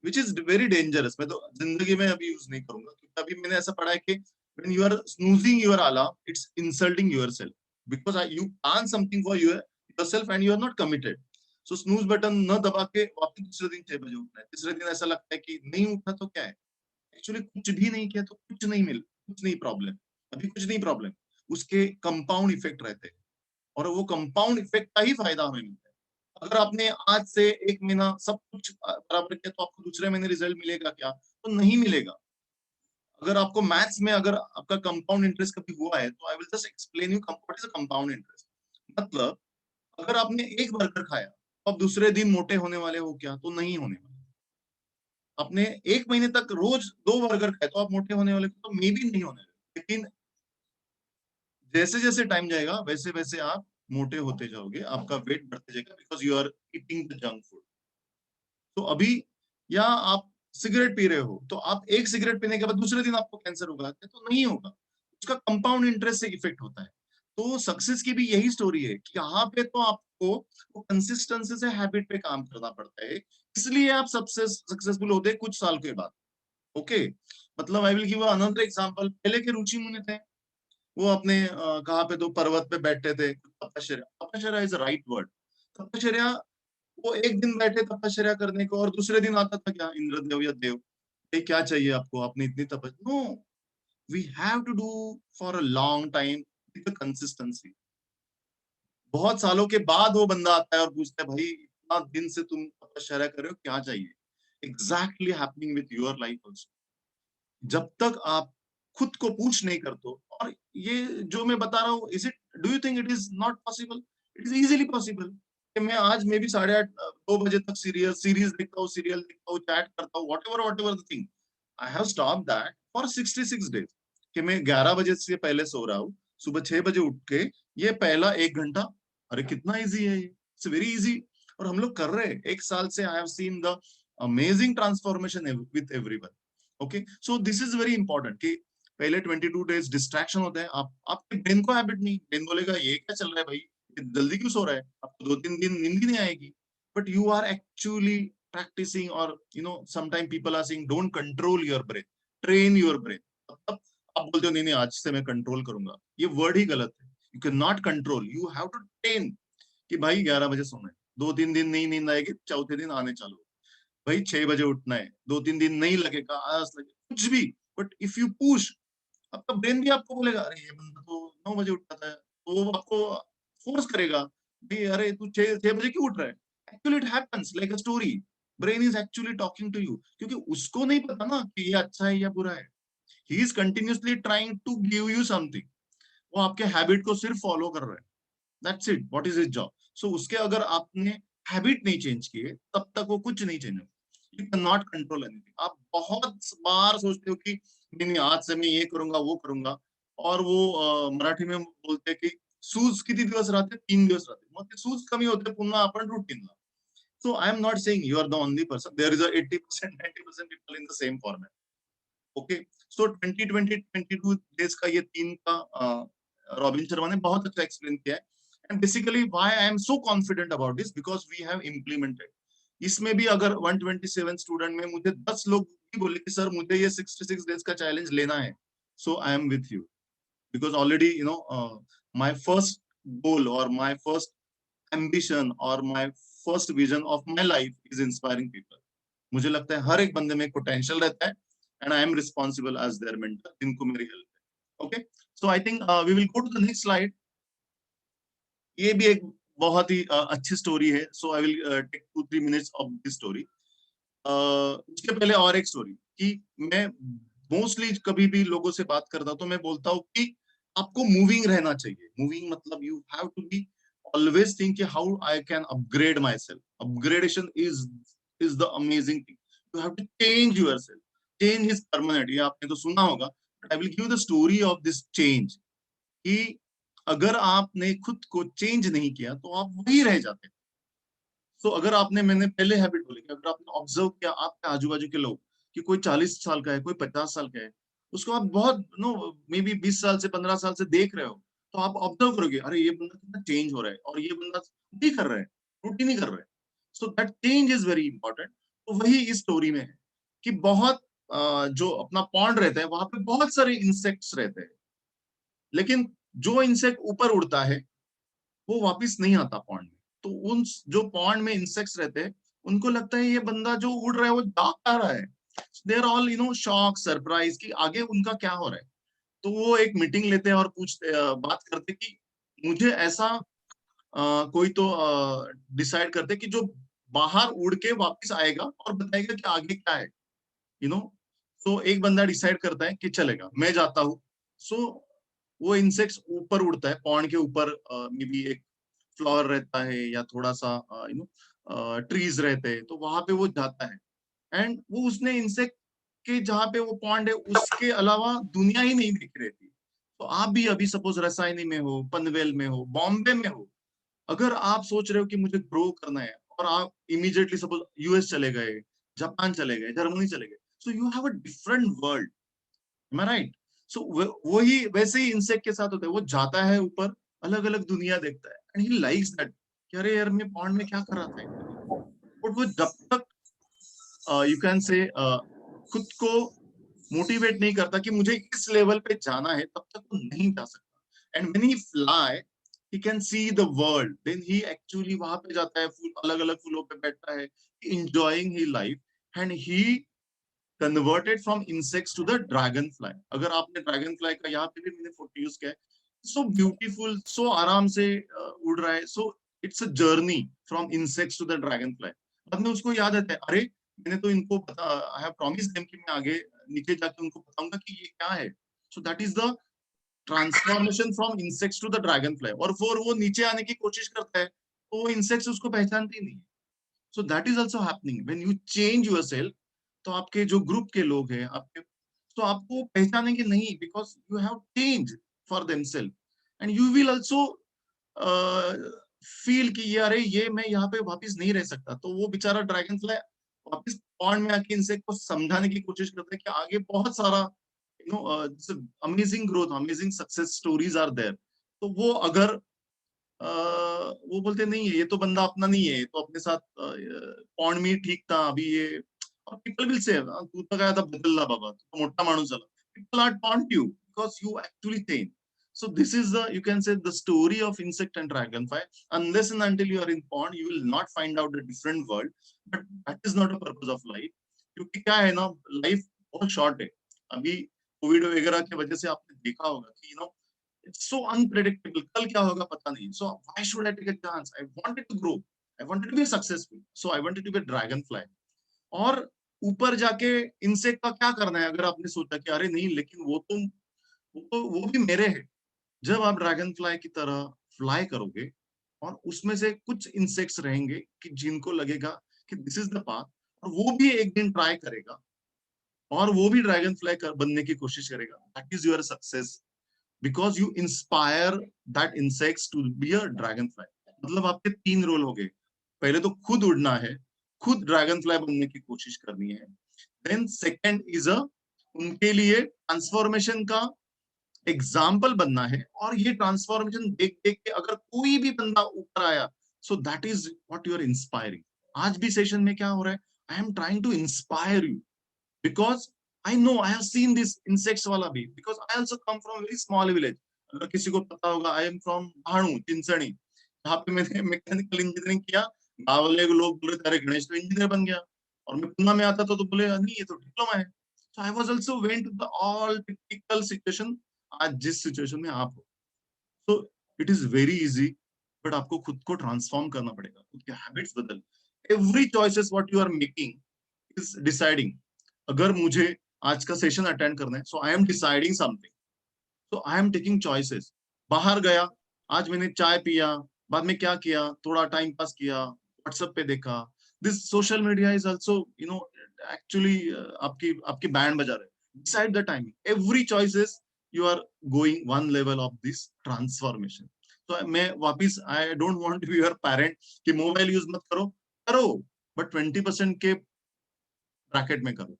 विच इज वेरी डेंजरस। मैं तो जिंदगी में अभी यूज नहीं करूंगा, क्योंकि अभी मैंने ऐसा पढ़ा है कि when you are snoozing your alarm, it's insulting yourself because you plan something for yourself and you are not committed. So snooze button न दबा के वापस दूसरे दिन 6 बजे उठना है। तीसरे दिन ऐसा लगता है कि नहीं उठा तो क्या है, एक्चुअली कुछ भी नहीं किया तो कुछ नहीं कुछ नहीं प्रॉब्लम, अभी कुछ नहीं प्रॉब्लम। उसके कंपाउंड इफेक्ट रहते हैं, और वो कंपाउंड इफेक्ट का ही फायदा हमें मिलता है। अगर आपने आज से 1 महीना सब कुछ बराबर किया तो आपको दूसरे महीने रिजल्ट मिलेगा क्या? तो नहीं मिलेगा। अगर आपको मैथ्स में अगर आपका कंपाउंड इंटरेस्ट कभी हुआ है तो I will just explain you what is a compound interest. मतलब अगर आपने एक बर्गर खाया तो आप दूसरे दिन मोटे होने वाले हो क्या? तो नहीं होने वाले। आपने 1 महीने तक रोज 2 बर्गर खाए तो आप मोटे होने वाले, तो मे भी नहीं होने वाले। लेकिन जैसे जैसे टाइम जाएगा वैसे वैसे आप मोटे होते जाओगे, आपका वेट बढ़ते जाएगा, because you are eating the junk food. तो अभी, या आप सिगरेट पी रहे हो तो आप एक सिगरेट पीने के बाद दूसरे दिन आपको कैंसर होगा क्या? तो नहीं होगा। उसका कंपाउंड इंटरेस्ट से इफेक्ट होता है। तो सक्सेस की भी यही स्टोरी है कि यहाँ पे तो आपको वो कंसिस्टेंसी से हैबिट पे काम करना पड़ता है, इसलिए आप सबसे सक्सेसफुल होते हैं कुछ साल के बाद। ओके, मतलब आई विल गिव अनदर एग्जांपल। पहले के रुचि मुनि थे, वो अपने कहाँ पे तो पर्वत पे बैठते थे, तपश्चर्या, तपश्चर्या इज राइट वर्ड, तपश्चर्या। वो एक दिन बैठे तपस्या करने को और दूसरे दिन आता था क्या इंद्रदेव या देव, ये क्या चाहिए आपको, आपने इतनी तपस्या? No, we have to do for a long time with consistency. बहुत सालों के बाद वो बंदा आता है और पूछता है भाई इतना दिन से तुम तपस्या कर रहे हो, क्या चाहिए? Exactly happening with your life also. जब तक आप खुद को पूछ नहीं करते हो, और ये जो मैं बता रहा हूँ, is it, do you think it is not possible? It is easily possible कि मैं आज मे भी 8:30 2 बजे तक सीरीज देखता हूँ, सीरियल देखता हूँ, चैट करता हूँ, what ever the thing. I have stop that for 66 days कि मैं 11 बजे से पहले सो रहा हूँ, सुबह 6 बजे उठ के ये पहला 1 घंटा। अरे कितना इजी है ये, इट्स वेरी इजी। और हम लोग कर रहे हैं 1 साल से। आई have seen the amazing transformation with everyone. Okay, so this is very important कि पहले 22 डेज डिस्ट्रैक्शन होते हैं। आपके ब्रेन को हैबिट नहीं, ब्रेन बोलेगा ये क्या चल रहा है भाई, जल्दी क्यों सो रहा है, आपको 2-3 दिन नींद ही नहीं आएगी। But you are actually practicing, और sometime people are saying don't control your brain, train your brain. मतलब आप बोलते हो नहीं नहीं आज से मैं कंट्रोल करूंगा, ये वर्ड ही गलत है। You can not control, you have to train कि भाई 11 बजे सोना है, 2-3 दिन नहीं नींद आएगी, चौथे दिन आने चालू, भाई 6 बजे उठना है, 2-3 दिन नहीं लगेगा, आलस लगे, कुछ भी। बट इफ यू पुश, आपका ब्रेन भी आपको बोलेगा अरे ये बंदा तो 9 बजे उठता था, तो वो आपको फोर्स करेगा भाई अरे तू 6 बजे क्यों उठ रहा है। Actually it happens like a story. Brain is actually talking to you, क्योंकि उसको नहीं पता ना कि ये अच्छा है या बुरा है। He is continuously trying to give you something. वो आपके हैबिट को सिर्फ फॉलो कर रहा है, that's it, what is his job. So उसके अगर आपने हैबिट नहीं चेंज किए तब तक वो कुछ नहीं चेंज होगा। You can not control anything. आप बहुत बार सोचते हो कि नहीं नहीं आज से मैं ये करूंगा वो करूंगा, और वो मराठी में बोलते हैं कि सूज किती दिवस राहते, 3 दिवस राहते, मग ते सूज कमी होते पुन्हा आपण रुटीनला. So I am not saying you are the only person, there is a 80% 90% people in the same format. Okay, so 2022 days का ये 3 का रॉबिन शर्मा ने बहुत अच्छा एक्सप्लेन किया है। And basically why I am so confident about this, because we have implemented. इसमें भी अगर 127 स्टूडेंट में मुझे 10 लोग भी बोले कि सर मुझे ये 66 डेज का चैलेंज लेना है, so I am with you, because already my first goal और माय फर्स्ट एम्बिशन और my first vision of my life is inspiring people. मुझे लगता है हर एक बंदे में पोटेंशियल रहता है, and I am responsible as their mentor जिनको मेरी help है. Okay, so I think we will go to the next slide. ये भी एक बहुत ही अच्छी स्टोरी है, so I will take 2-3 minutes of this story. उसके पहले और एक स्टोरी कि मैं मोस्टली कभी भी लोगों से बात करता हूं तो मैं बोलता हूँ कि आपको मूविंग रहना चाहिए. मूविंग मतलब you have to be always think how I can upgrade myself. Upgradation is the amazing thing. You have to change yourself. Change is permanent, ये आपने तो सुना होगा, but I will give the story of this change. कि अगर आपने खुद को चेंज नहीं किया तो आप वही रह जाते. तो अगर आपने, मैंने पहले हैबिट बोली कि अगर आपने ऑब्जर्व किया आपके आजू बाजू के लोग कि कोई 40 साल का है, कोई 50 साल का है, उसको आप बहुत मे बी 20 साल से 15 साल से देख रहे हो, तो आप ऑब्जर्व करोगे अरे ये बंदा कितना चेंज हो रहा है और ये बंदा नहीं कर रहा है, रूटीन नहीं कर रहा है. So that change is very important. तो वही इस स्टोरी में है कि बहुत जो अपना पॉन्ड रहता है वहां पे बहुत सारे इंसेक्ट्स रहते हैं, लेकिन जो इंसेक्ट ऊपर उड़ता है वो वापस नहीं आता पॉन्ड में. तो उन जो पॉन्ड में इंसेक्ट्स रहते हैं उनको लगता है ये बंदा जो उड़ रहा है वो जा रहा है. They are all shock surprise कि आगे उनका क्या हो रहा है. तो वो एक मीटिंग लेते हैं और पूछते बात करते कि मुझे ऐसा कोई तो डिसाइड करते कि जो बाहर उड़ के वापस आएगा और बताएगा कि आगे क्या है. तो एक बंदा डिसाइड करता है कि चलेगा मैं जाता हूँ. सो वो इंसेक्ट्स ऊपर उड़ता है, पॉन्ड के ऊपर मे बी एक फ्लावर रहता है या थोड़ा सा ट्रीज रहते हैं, तो वहां पे वो जाता है. एंड वो उसने इंसेक्ट के जहाँ पे वो पॉन्ड है उसके अलावा दुनिया ही नहीं दिख रही थी. तो आप भी अभी सपोज रसायनी में हो, पनवेल में हो, बॉम्बे में हो, अगर आप सोच रहे हो कि मुझे ग्रो करना है और आप इमीडिएटली सपोज यूएस चले गए, जापान चले गए, जर्मनी चले गए, सो you have a different world. Am I right? So वही वैसे ही इंसेक्ट के साथ होता है. वो जाता है ऊपर, अलग अलग दुनिया देखता है, एंड ही लाइक्स दैट कि अरे यार मैं पॉन्ड में क्या कर रहा था इतना. बट वो जब तक यू कैन से खुद को मोटिवेट नहीं करता कि मुझे इस लेवल पे जाना है, तब तक वो नहीं जा सकता. And when he fly he can see the world, then he actually वहां पे जाता है, फूल अलग अलग फूलों पे बैठता है, enjoying his life, and he converted from insects to the dragonfly. अगर आपने dragonfly का यहाँ पे भी मैंने फोटो यूज किया है, so beautiful, so आराम से उड़ रहा है. so it's a journey from insects to the dragonfly. बाद में उसको याद आता है अरे मैंने तो इनको पता, I have promised them कि मैं आगे नीचे जाके उनको बताऊंगा कि ये क्या है. so that is the transformation from insects to the dragonfly. और फिर वो नीचे आने की कोशिश करता है तो वो insects उसको पहचानती नहीं. so that is also happening when you change yourself. तो आपके जो ग्रुप के लोग हैं आपके, तो आपको पहचानेंगे नहीं, because you have change for themselves. And you will also feel कि यार ये मैं यहाँ पे वापस नहीं रह सकता. तो वो बेचारा ड्रैगन फ्लाई वापस पॉन्ड में आके इंसेक्ट को समझाने की कोशिश करता है कि आगे बहुत सारा amazing growth, amazing success stories are there. तो वो अगर वो बोलते नहीं है ये तो बंदा अपना नहीं है, तो अपने साथ पॉन्ड में ठीक था अभी ये. और people will say तू तो काय आता बदलला बाबा, तू मोठा माणूस झाला. People are taunt you because you actually change. So this is the, you can say, the story of insect and dragonfly. Unless and until you are in pond, you will not find out a different world. But that is not a purpose of life. क्योंकि क्या है ना, life बहुत short है. अभी Covid वगैरह की वजह से आपने देखा होगा कि it's so unpredictable. कल क्या होगा पता नहीं. So why should I take a chance? I wanted to grow. I wanted to be successful. So I wanted to be a dragonfly. और ऊपर जाके इंसेक्ट का क्या करना है, अगर आपने सोचा कि अरे नहीं लेकिन वो भी मेरे है. जब आप ड्रैगन फ्लाई की तरह फ्लाई करोगे और उसमें से कुछ इंसेक्ट्स रहेंगे कि जिनको लगेगा कि दिस इज द पाथ, और वो भी एक दिन ट्राई करेगा और वो भी ड्रैगन फ्लाई बनने की कोशिश करेगा. That is your success, because you inspire that insects to be a dragonfly. मतलब आपके 3 रोल हो गए. पहले तो खुद उड़ना है, खुद ड्रैगन फ्लाई बनने की कोशिश करनी है. देन सेकंड इज उनके लिए ट्रांसफॉर्मेशन का एग्जाम्पल बनना है. और ये ट्रांसफॉर्मेशन देख देख के अगर कोई भी बंदा ऊपर आया, so that is what you are inspiring. आज भी सेशन में क्या हो रहा है, I am trying to inspire you, because I know I have seen this insects वाला भी, because I also come from very small village. अगर किसी को पता होगा, आई एम फ्रॉम भाणु चिंचणी, जहाँ पे मैंने मैकेनिकल इंजीनियरिंग किया. गाँव वाले लोग बोले अरे गणेश तो इंजीनियर बन गया, और मैं पुणे में आता था तो बोले नहीं ये तो डिप्लोमा है. So I was also went to the all typical situation, आज जिस सिचुएशन में आप हो. So it is very easy, but आपको खुद को ट्रांसफॉर्म करना पड़ेगा, खुद के हैबिट्स बदल. Every choices what you are making is deciding. अगर मुझे आज का सेशन अटेंड करना है, so I am deciding something. So I am taking choices. बाहर गया, आज मैंने चाय पिया, बाद में क्या किया, थोड़ा टाइम पास किया, व्हाट्सएप पे देखा. This social media is also, you know, actually आपकी बैंड बजा रहे हैं. Decide the timing. Every choices you are going one level of this transformation. So मैं वापिस I don't want to be your parent कि mobile use मत करो, करो, but 20% के ब्रैकेट में करो.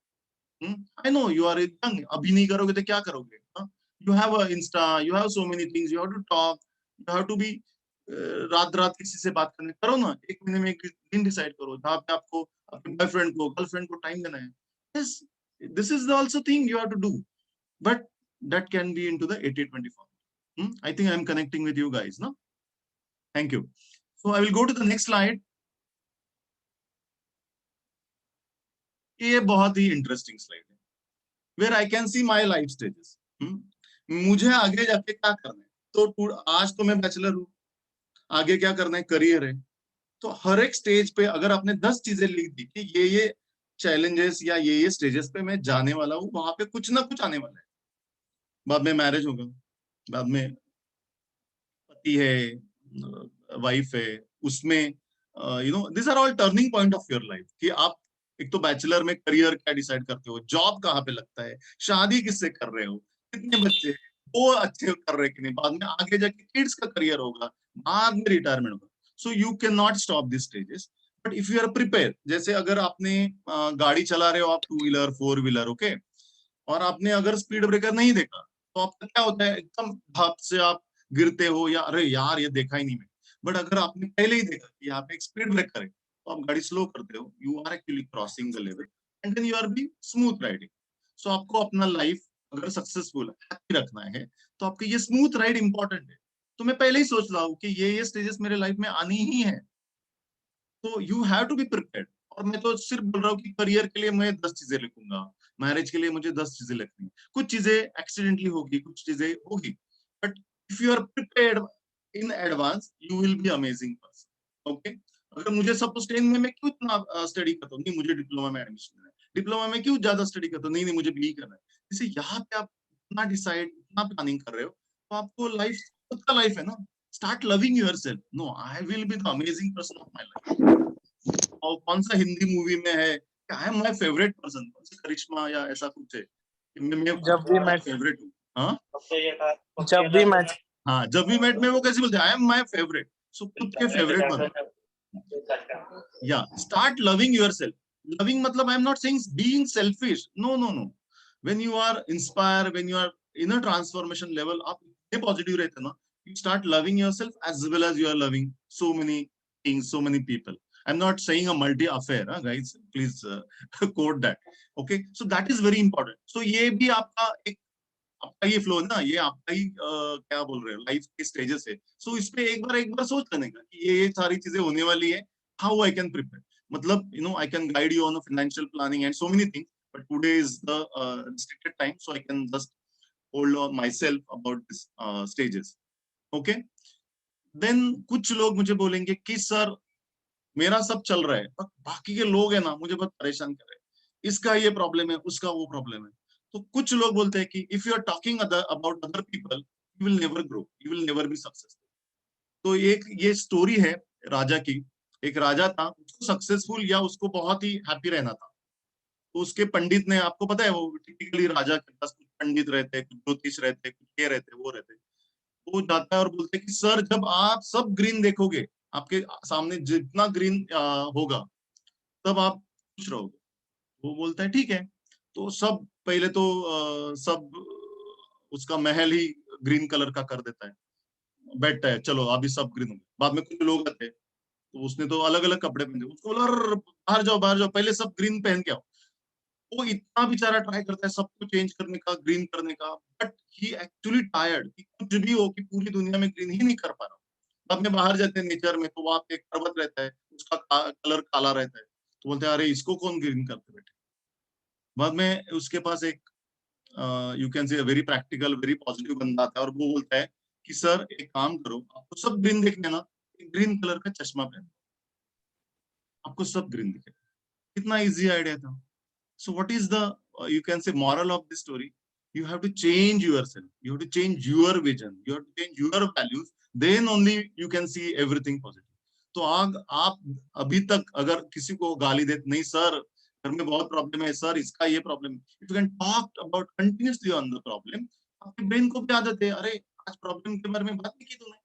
I know you are young. अभी नहीं करोगे तो क्या करोगे? You have a Insta, you have so many things, you have to talk, you have to be रात रात किसी से बात करने करो ना. एक महीने में एक दिन डिसाइड करो जहाँ पे आपको अपने बॉयफ्रेंड को गर्लफ्रेंड को टाइम देना है. Yes, this is the also thing you have to do, but that can be into the 80-20 form. I think I am connecting with you guys, no? Thank you. So I will go to the next slide. ये बहुत ही interesting slide है, where I can see my life stages. मुझे आगे जाके क्या करना है. तो आज तो मैं बैचलर हूँ, आगे क्या करना है, करियर है. तो हर एक स्टेज पे अगर आपने 10 चीजें लिख दी कि ये चैलेंजेस या ये स्टेजेस पे मैं जाने वाला हूँ, वहां पे कुछ ना कुछ आने वाला है. बाद में मैरिज होगा, बाद में पति है, वाइफ है, उसमें you know this are all turning point of your life. कि आप एक तो बैचलर में करियर क्या डिसाइड करते हो, जॉब कहाँ पे लगता है, शादी किससे कर रहे हो, कितने बच्चे वो अच्छे कर रहे कि नहीं, बाद में आगे जाके किड्स का करियर होगा, बाद में रिटायरमेंट होगा. So you can not stop this stages, but if you are prepare. जैसे अगर आपने गाड़ी चला रहे हो आप, 2 व्हीलर 4 व्हीलर, ओके, और आपने अगर स्पीड ब्रेकर नहीं देखा तो आपका क्या होता है, एकदम भाप से आप गिरते हो, या अरे यार ये देखा ही नहीं मैं. बट अगर आपने पहले ही देखा कि यहाँ पे एक स्पीड ब्रेकर है, तो आप गाड़ी स्लो करते हो, you are actually crossing the level and then you are be smooth riding. So आपको अपना लाइफ अगर सक्सेसफुल हैप्पी रखना है तो आपको ये स्मूथ राइड इंपॉर्टेंट है. तो मैं पहले ही सोच रहा हूँ कि ये स्टेजेस मेरे लाइफ में आनी ही है, तो you have to be prepared. और मैं तो सिर्फ बोल रहा हूँ कि करियर के लिए मैं 10 चीजें लिखूंगा, मैरिज के लिए मुझे 10 चीजें लिखनी. कुछ चीजें एक्सीडेंटली होगी, कुछ चीजें होगी, but if you are prepared in advance you will be amazing person. Okay, अगर मुझे सपोज 10 में मैं क्यों इतना स्टडी करता हूँ, नहीं मुझे डिप्लोमा में एडमिशन लेना है, डिप्लोमा में क्यों ज्यादा स्टडी करता हूँ, नहीं मुझे बी करना है. जैसे यहाँ पे आप इतना डिसाइड, इतना प्लानिंग कर रहे हो, तो आपको लाइफ, खुद का लाइफ है ना. Start loving yourself. No, I will be the amazing person of my life. और कौन सा हिंदी मूवी में है I am my favourite person, कौन सा करिश्मा या ऐसा कुछ है कि मैं जब भी मैच, फेवरेट हूँ. हाँ, जब भी मैच. हाँ, जब भी मैच में वो कैसे बोलते हैं, आई एम माय फेवरेट. सो खुद के फेवरेट बनो. या स्टार्ट लविंग योरसेल्फ. लविंग मतलब I am not saying being selfish, no no no. When you are inspire, when you are in a transformation level, आप इतने पॉजिटिव रहते हैं ना, you start loving yourself as well as you are loving so many things, so many people. I'm not saying a multi affair, guys, please quote that. Okay, so that is very important. So ये भी आपका एक, आपका ये flow है ना, ये आपका ही क्या बोल रहे हो, लाइफ के स्टेजेस है. सो इस पे एक बार सोच लेने का कि ये सारी चीजें होने वाली है. हाउ आई कैन प्रिपेयर, मतलब you know I can guide you on a financial planning and so many things, but today is the restricted time, so I can just hold on myself about this stages. Okay, देन कुछ लोग मुझे बोलेंगे कि sir मेरा सब चल रहा है, पर बाकी के लोग है ना मुझे बहुत परेशान कर रहे हैं, इसका ये प्रॉब्लम है, उसका वो प्रॉब्लम है. तो कुछ लोग बोलते हैं कि if you are talking about other people you will never grow, you will never be successful. तो एक ये स्टोरी है राजा की. एक राजा था, उसको सक्सेसफुल या उसको बहुत ही हैप्पी रहना था. तो उसके पंडित ने, आपको पता है वो टिपिकली राजा के पास कुछ पंडित रहते हैं, कुछ ज्योतिष रहते हैं, कुछ ये रहते हैं, वो रहते हैं. वो जाता है और बोलते हैं कि सर जब आप सब ग्रीन देखोगे, आपके सामने जितना ग्रीन होगा तब आप खुश रहोगे. वो बोलता है ठीक है. तो सब पहले तो सब उसका महल ही ग्रीन कलर का कर देता है, बैठता है, चलो अभी सब ग्रीन हो गया. बाद में कुछ लोग आते हैं, तो उसने तो अलग अलग कपड़े पहने, उसको बोला बाहर जाओ बाहर जाओ, पहले सब ग्रीन पहन के आओ. वो इतना बेचारा ट्राई करता है सबको चेंज करने का, ग्रीन करने का, बट ही एक्चुअली टायर्ड कि कुछ भी हो कि पूरी दुनिया में ग्रीन ही नहीं कर पा रहा. बाद में बाहर जाते हैं नेचर में, तो वहां पे एक पर्वत रहता है, उसका कलर काला रहता है. तो बोलते हैं अरे इसको कौन ग्रीन करते बैठे. बाद में उसके पास एक यू कैन से वेरी प्रैक्टिकल वेरी पॉजिटिव बंदा आता है और वो बोलता है कि सर एक काम करो, आपको सब ग्रीन देखने ना, ग्रीन कलर का चश्मा पहनो, आपको सब ग्रीन दिखे। कितना इजी आइडिया था। So what is the you can say moral of this story? You have to change yourself. You have to change your vision. You have to change your values. Then only you can see everything positive. तो आप अभी तक अगर किसी को गाली देते नहीं सर घर में बहुत प्रॉब्लम है सर इसका ये problem, if you can talk about continuously on the problem, आपके ब्रेन को भी आदत है अरे आज प्रॉब्लम के बारे में बात नहीं की तूने।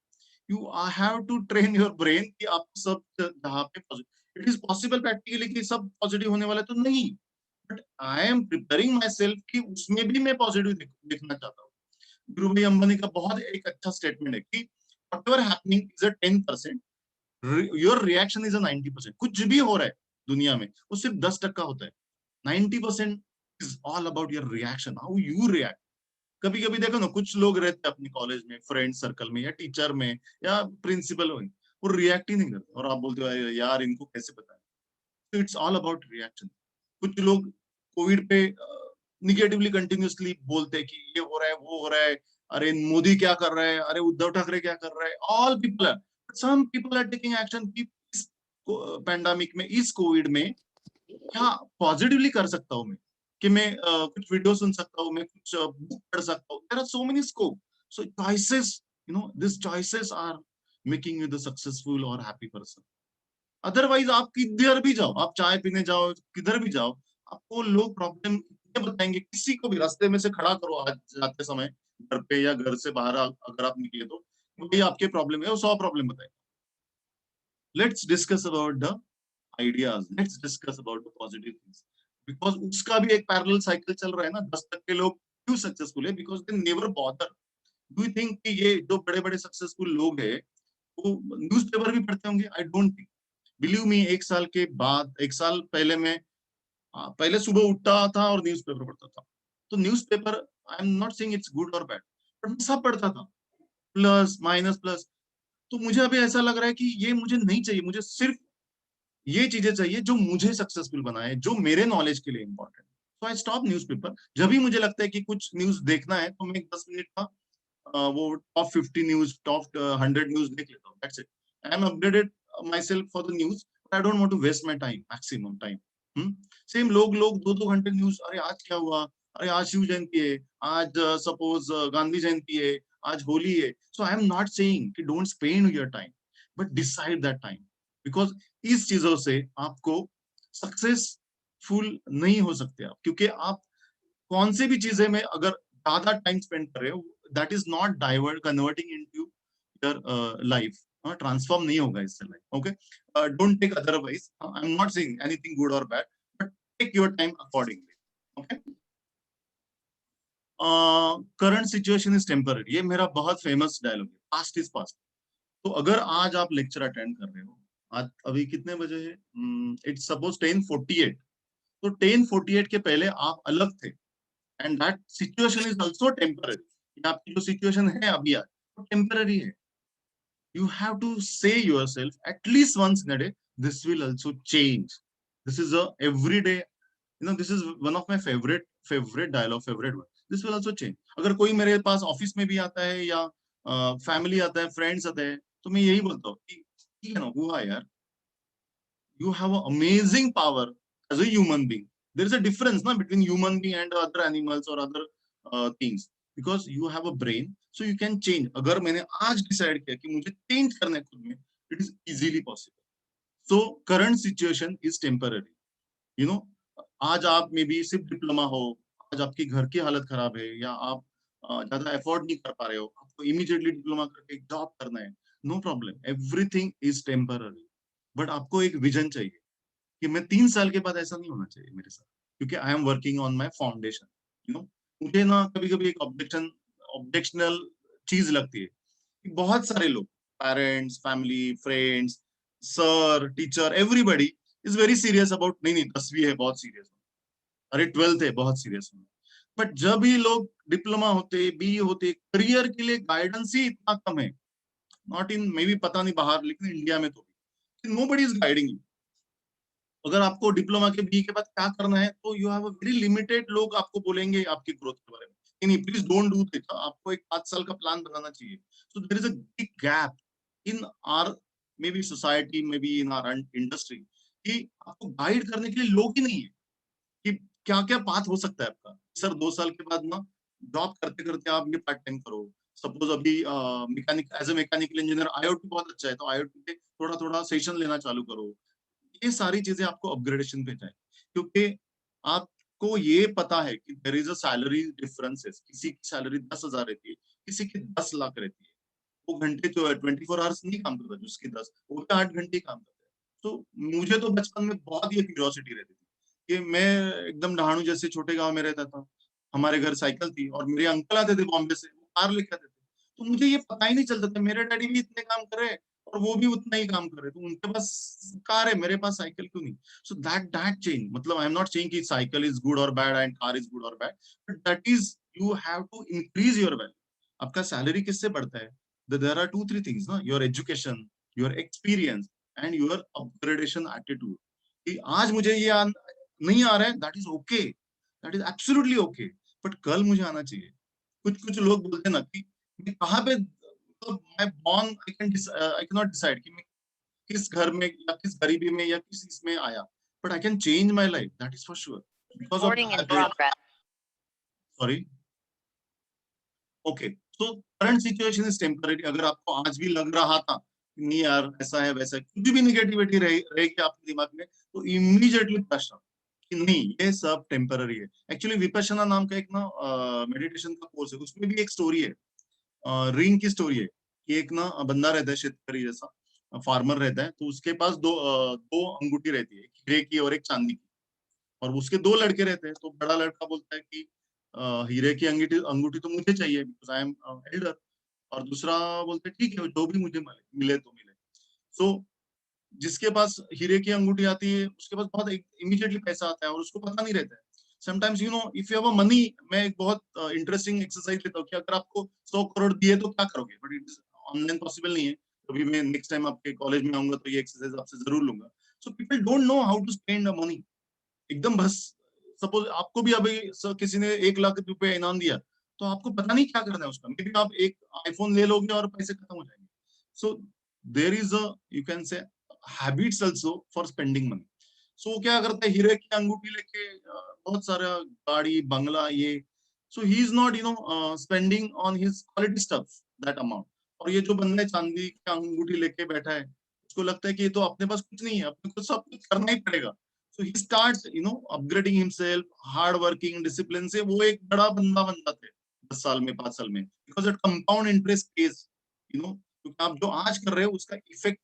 You have to train your brain कि आप सब जहाँ पे positive, it is possible practically कि सब पॉजिटिव होने वाला तो नहीं, but I am preparing myself कि उसमें भी मैं पॉजिटिव देखना चाहता हूँ। गुरु भाई अंबानी का बहुत एक अच्छा स्टेटमेंट है कि whatever happening is a 10%, your reaction is a 90%। कुछ भी हो रहा है दुनिया में वो सिर्फ 10% होता है, 90% is all about your reaction, how you react। कभी कभी देखो ना कुछ लोग रहते हैं अपने कॉलेज में फ्रेंड सर्कल में या टीचर में या प्रिंसिपल में, वो रिएक्ट ही नहीं करते और आप बोलते हो यार इनको कैसे पता है। तो इट्स ऑल अबाउट रिएक्शन। कुछ लोग कोविड पे निगेटिवली कंटिन्यूसली बोलते हैं कि ये हो रहा है वो हो रहा है, अरे मोदी क्या कर रहा है, अरे उद्धव ठाकरे क्या कर रहा है, all people are, some people are taking action कि इस पैंडेमिक में इस कोविड में क्या पॉजिटिवली कर सकता हूँ मैं, कि मैं कुछ वीडियो सुन सकता हूँ, मैं कुछ बुक पढ़ सकता हूँ। There are so many scope, so choices, you know this choices are making you the successful और हैप्पी पर्सन। अदरवाइज आप किधर भी जाओ, आप चाय पीने जाओ किधर भी जाओ, आपको लोग प्रॉब्लम बताएंगे। किसी को भी रास्ते में से खड़ा करो आज जाते समय घर पे या घर से बाहर अगर आप निकले तो भाई आपके प्रॉब्लम है, वो 100 प्रॉब्लम बताएंगे। Let's discuss about the ideas, let's discuss about the positive things, because उसका भी एक पैरेलल साइकिल चल रहा है ना। 10% लोग क्यों सक्सेसफुल है, because they never bother. Do you think कि ये जो बड़े बड़े सक्सेसफुल लोग हैं वो न्यूज़पेपर भी पढ़ते होंगे? I don't think. Believe me, एक साल के बाद, एक साल पहले मैं पहले सुबह उठता था और न्यूज़पेपर पढ़ता था। तो newspaper, I am not saying it's good और बैड, बट मैं सब पढ़ता था, प्लस माइनस प्लस। तो मुझे अभी ऐसा लग रहा है कि ये मुझे नहीं चाहिए, मुझे सिर्फ ये चीजें चाहिए जो मुझे सक्सेसफुल बनाए, जो मेरे नॉलेज के लिए important. So I stop newspaper. जब भी मुझे लगता है कि कुछ न्यूज देखना है तो मैं 10 मिनट का वो टॉप 50 न्यूज, टॉप 100 न्यूज देख लेता हूँ। That's it. I am updated my self for the news, but I don't want to waste my time, maximum time. Same लोग लोग 2-2 घंटे न्यूज, अरे आज क्या हुआ, अरे आज शिव जयंती है, आज सपोज गांधी जयंती है, आज होली है। So I am not saying कि don't spend your time, but decide that time, because इस चीजों से आपको सक्सेसफुल नहीं हो सकते आप, क्योंकि आप कौन सी भी चीजें में अगर ज्यादा टाइम स्पेंड कर रहे हो, that is not divert converting into your life, transform नहीं होगा इससे life. Okay, don't take otherwise, I am not saying anything good और bad, but take your time accordingly. Okay, current situation is temporary, ये मेरा बहुत famous dialogue है, past is past. तो अगर आज आप लेक्चर अटेंड कर रहे हो, आज अभी कितने बजे है, इट्स सपोज 10:48, तो 10:48 के पहले आप अलग थे, and that situation is also temporary. आपकी जो सिचुएशन है अभी आज वो टेम्पररी है। You have to say yourself at least once in a day, this will also change. This is a everyday, you know, this is one of my favorite dialogue, favorite word, this will also change। अगर कोई मेरे पास office में भी आता है या family आता है, फ्रेंड्स आते हैं, तो मैं यही बोलता हूँ कि ठीक है ना, हुआ यार, you have an amazing power as a human being। There is a difference na between human being and other animals or other things, because you have a brain, so you can change। अगर मैंने आज decide किया कि मुझे change करना है खुद में, it is easily possible। So current situation is temporary, you know। आज आप में भी सिर्फ डिप्लोमा हो, आज आपकी घर की हालत खराब है या आप ज्यादा एफोर्ड नहीं कर पा रहे हो, आपको इमीडिएटली डिप्लोमा करके जॉब करना है, no problem, everything is temporary. But आपको एक विजन चाहिए कि मैं 3 साल के बाद ऐसा नहीं होना चाहिए मेरे साथ, क्योंकि I am working on my foundation, you know. मुझे ना कभी कभी एक ऑब्जेक्शनल चीज लगती है कि बहुत सारे लोग, parents, family, friends, sir, teacher, everybody is very serious about, नहीं नहीं 10वीं है बहुत सीरियस, अरे 12th है बहुत सीरियस। बट जब ही लोग डिप्लोमा होते, बी होते, करियर के लिए गाइडेंस ही इतना कम है, नॉट इन, मे बी पता नहीं बाहर, लेकिन इंडिया में तो nobody is guiding you. अगर आपको डिप्लोमा के बी के बाद क्या करना है तो you have a very limited लोग आपको बोलेंगे आपकी ग्रोथ के बारे में। नहीं, प्लीज डोंट डू दिस, आपको एक 5 साल का प्लान बनाना चाहिए। So there is a big gap in our maybe society, maybe in our industry, कि आपको गाइड करने के लिए लोग ही नहीं है कि क्या क्या पाथ हो सकता है आपका। सर 2 साल के बाद ना जॉब करते करते आप ये पार्ट टाइम करो। सपोज अभी mechanic as a mechanical engineer IoT बहुत अच्छा है, तो आईओटी पे थोड़ा थोड़ा सेशन लेना चालू करो। ये सारी चीजें आपको अपग्रेडेशन पे जाए, क्योंकि आपको ये पता है कि there is a salary differences. किसी की सैलरी 10,000 रहती है, किसी की 10 लाख रहती है। वो घंटे जो है 24 आवर्स नहीं काम करता, जिसकी 10 वो भी 8 घंटे काम करता है। तो मुझे तो बचपन में बहुत ये क्यूरियोसिटी रहती थी कि मैं एकदम डहाणू जैसे छोटे गांव में रहता था, हमारे घर साइकिल थी और मेरे अंकल आते थे बॉम्बे से, वो कार लेके आते थे। तो मुझे ये पता ही नहीं चलता था, मेरे डैडी भी इतने काम कर रहे हैं और वो भी उतना ही काम कर रहे, तो उनके पास कार है, मेरे पास साइकिल क्यों नहीं। सो दैट चेंज, मतलब आई एम नॉट सेइंग कि साइकिल इज गुड और bad and car is good और bad, but that is you have to increase your value. आपका सैलरी किससे बढ़ता है? देयर आर 2-3 थिंग्स ना, your education, your experience and your upgradation attitude. कि आज मुझे ये नहीं आ रहा है, that is okay, that is absolutely okay, but कल मुझे आना चाहिए। कुछ कुछ लोग बोलते हैं ना कि मैं कहाँ पे, तो मैं born I can not decide कि मैं किस घर में या किस गरीबी में या किस इसमें आया, but I can change my life, that is for sure, because of sorry. Okay, so current situation is temporary. अगर आपको आज भी लग रहा था कि नहीं यार ऐसा है वैसा है, कुछ भी निगेटिविटी रहेगी आपके दिमाग में, तो इमीडिएटली प्रश्न कि नहीं ये सब टेम्पररी है। एक्चुअली विपश्यना नाम का एक ना मेडिटेशन का कोर्स है, उसमें भी एक स्टोरी है, रिंग की स्टोरी है कि एक ना बंदा रहता है, शेतकरी जैसा फार्मर रहता है, तो उसके पास दो अंगूठी रहती है, एक हीरे की और एक चांदी की, और उसके 2 लड़के रहते हैं। तो बड़ा लड़का बोलता है कि हीरे की अंगूठी अंगूठी तो मुझे चाहिए बिकॉज आई एम एल्डर, और दूसरा बोलते हैं ठीक है जो भी मुझे मिले तो मिले। सो जिसके पास हीरे की अंगूठी आती है उसके पास बहुत इमीडिएटली पैसा आता है और उसको पता नहीं रहता है। Sometimes you know if you have a money, मैं एक बहुत इंटरेस्टिंग एक्सरसाइज लेता हूँ कि अगर आपको 100 करोड़ दिए तो क्या करोगे, but it is online possible नहीं है। अभी मैं नेक्स्ट टाइम आपके कॉलेज में आऊंगा तो ये एक्सरसाइज आपसे जरूर लूंगा। So people don't know how to spend money, एकदम बस। सपोज आपको भी अभी किसी ने 1 लाख रुपए इनाम दिया, तो आपको पता नहीं क्या करना है उसका, मे बी आप एक आईफोन ले लोगे और पैसे खत्म हो जाएंगे। So there is a you can say habits also for spending money. So वो क्या करता है, हीरे की अंगूठी लेके बहुत सारा गाड़ी बंगला ये, so he is not you know spending on his quality stuff that amount. और ये जो बंदा चांदी की अंगूठी लेके बैठा है, उसको लगता है कि ये तो अपने पास कुछ नहीं है, अपने को सब कुछ करना ही पड़ेगा। So he starts, you know, upgrading himself, hard working, discipline से वो एक बड़ा बंदा बन जाते हैं 10 साल में 5 साल में, because that compound interest pays, you know, क्योंकि आप जो आज कर रहे हो उसका इफेक्ट,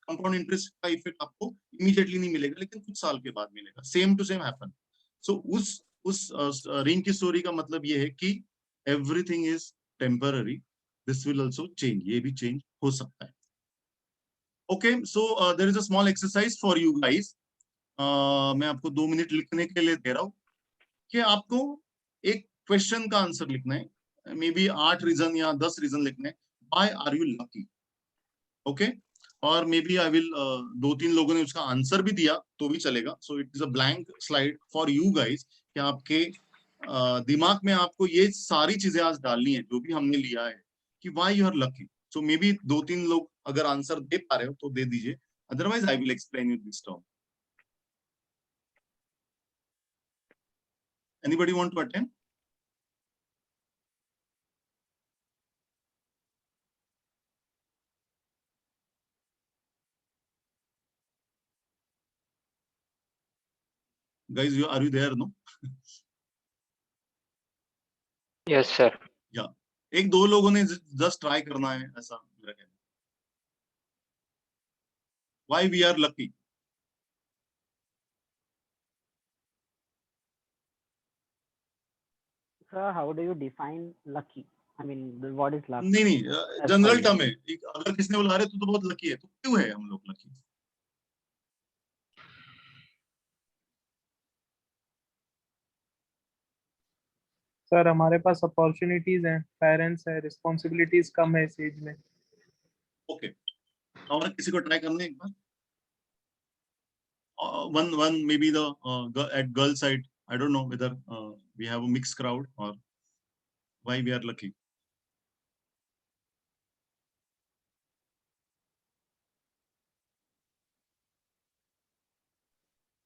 कंपाउंड इंटरेस्ट का इफेक्ट आपको इमीडिएटली नहीं मिलेगा, लेकिन कुछ साल के बाद मिलेगा। Same to same happen. So उस रिंग की स्टोरी का मतलब ये है कि everything is temporary, this will also change, ये भी चेंज हो सकता है। Okay, so there is a small exercise for you guys. मैं आपको 2 मिनट लिखने के लिए दे रहा हूँ कि आपको एक क्वेश्चन का आंसर लिखना है, मे बी 8 रीजन या 10 रीजन लिखने हैं, why are you lucky. Okay, और मे बी आई विल 2-3 लोगों ने उसका आंसर भी दिया तो भी चलेगा। सो it is a blank slide for you guys कि आपके दिमाग में आपको ये सारी चीजें आज डालनी है जो भी हमने लिया है कि why you are lucky. So maybe 2-3 लोग अगर आंसर दे पा रहे हो तो दे दीजिए, otherwise I will explain you this term. Anybody want to attend? Guys, are you there? No? Yes, sir. Yeah. 1-2 लोगों ने जस्ट ट्राई करना है, ऐसा मेरा कहना है। Why we are lucky? Sir, how do you define lucky? I mean, what is luck? नहीं नहीं, As general per term you. है। अगर किसने बोला रहे तो बहुत लकी है, तो क्यों है हम लोग लकी? सर हमारे पास अपॉर्चुनिटीज हैं, पेरेंट्स है, रिस्पॉन्सिबिलिटीज कम है इस एज में। ओके, और किसी को ट्राई करने एक बार? one maybe the at girl side. I don't know whether we have a mixed crowd or why we are lucky.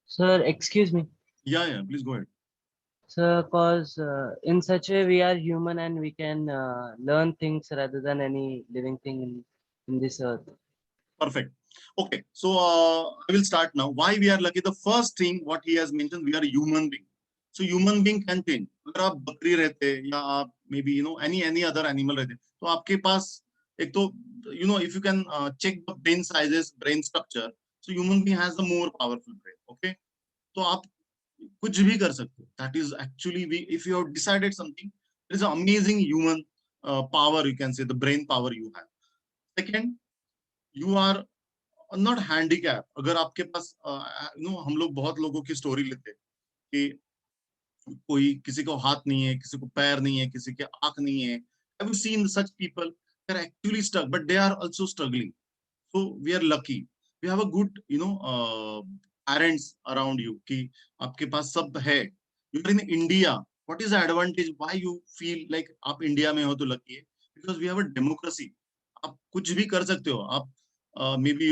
Sir, excuse me. Yeah, please go ahead. Sir, cause in such a way we are human and we can learn things rather than any living thing in this earth. Perfect. Okay, so I will start now. Why we are lucky? The first thing what he has mentioned, we are a human being. So human being can change. अगर आप बकरी रहते या आप maybe any other animal रहते, तो आपके पास एक तो if you can check the brain sizes, brain structure, so human being has the more powerful brain. Okay, तो आप कुछ भी कर सकते हो. That is actually if you have decided something, there is an amazing human power, you can say, the brain power you have. Second, you are not handicap. अगर आपके पास हम लोग बहुत लोगों की स्टोरी लेते हैं कि कोई किसी को हाथ नहीं है, किसी को पैर नहीं है, किसी के आंख नहीं है. Have you seen such people? They are actually stuck but they are also struggling. So we are lucky, we have a good parents around you कि आपके पास सब है. You are in India. What is the advantage? Why you feel like आप India में हो तो lucky है? Because we have a democracy. आप कुछ भी कर सकते हो. आप मे बी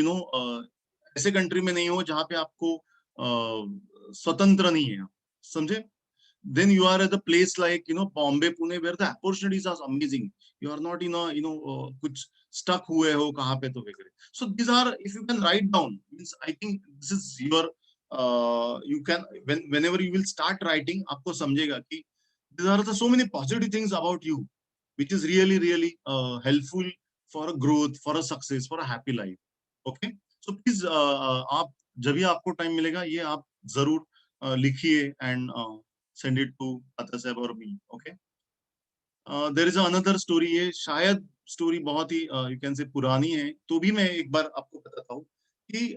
ऐसे कंट्री में नहीं हो जहां पे आपको स्वतंत्र नहीं है, समझे? Then you are at a place like Bombay, Pune, where the opportunities are amazing. You are not कुछ stuck हुए हो कहाँ पे तो वगैरह. So these are, if you can write down, means I think this is your you can whenever you will start writing, आपको समझेगा कि these are the so many positive things about you, which is really helpful for a growth, for a success, for a happy life. Okay, so please आप जब भी आपको time मिलेगा ये आप जरूर लिखिए and send it to Ata Sahib or me. Okay, there is another story. ये शायद स्टोरी बहुत ही you can say पुरानी है, तो भी मैं एक बार आपको बताता हूँ कि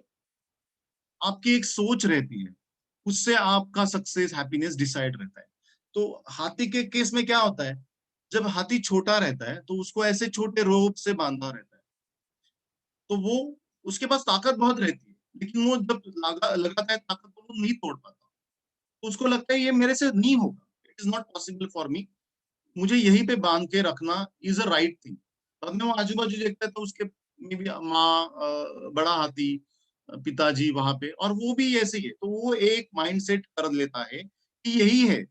आपकी एक सोच रहती है, उससे आपका सक्सेस, हैप्पीनेस डिसाइड रहता है. तो हाथी के केस में क्या होता है, जब हाथी छोटा रहता है तो उसको ऐसे छोटे रोप से बांधा रहता है, तो वो उसके पास ताकत बहुत रहती है, लेकिन वो जब लगाता है ताकत तो वो नहीं तोड़ पाता. तो उसको लगता है ये मेरे से नहीं होगा, it is not possible for me, मुझे यहीं पे बांध के रखना इज अ राइट थिंग. बाद में वो आजू बाजू देखता है तो उसके मे बी माँ, बड़ा हाथी, पिताजी वहां पे, और वो भी ऐसे ही है. तो वो एक माइंडसेट कर लेता है कि यही है,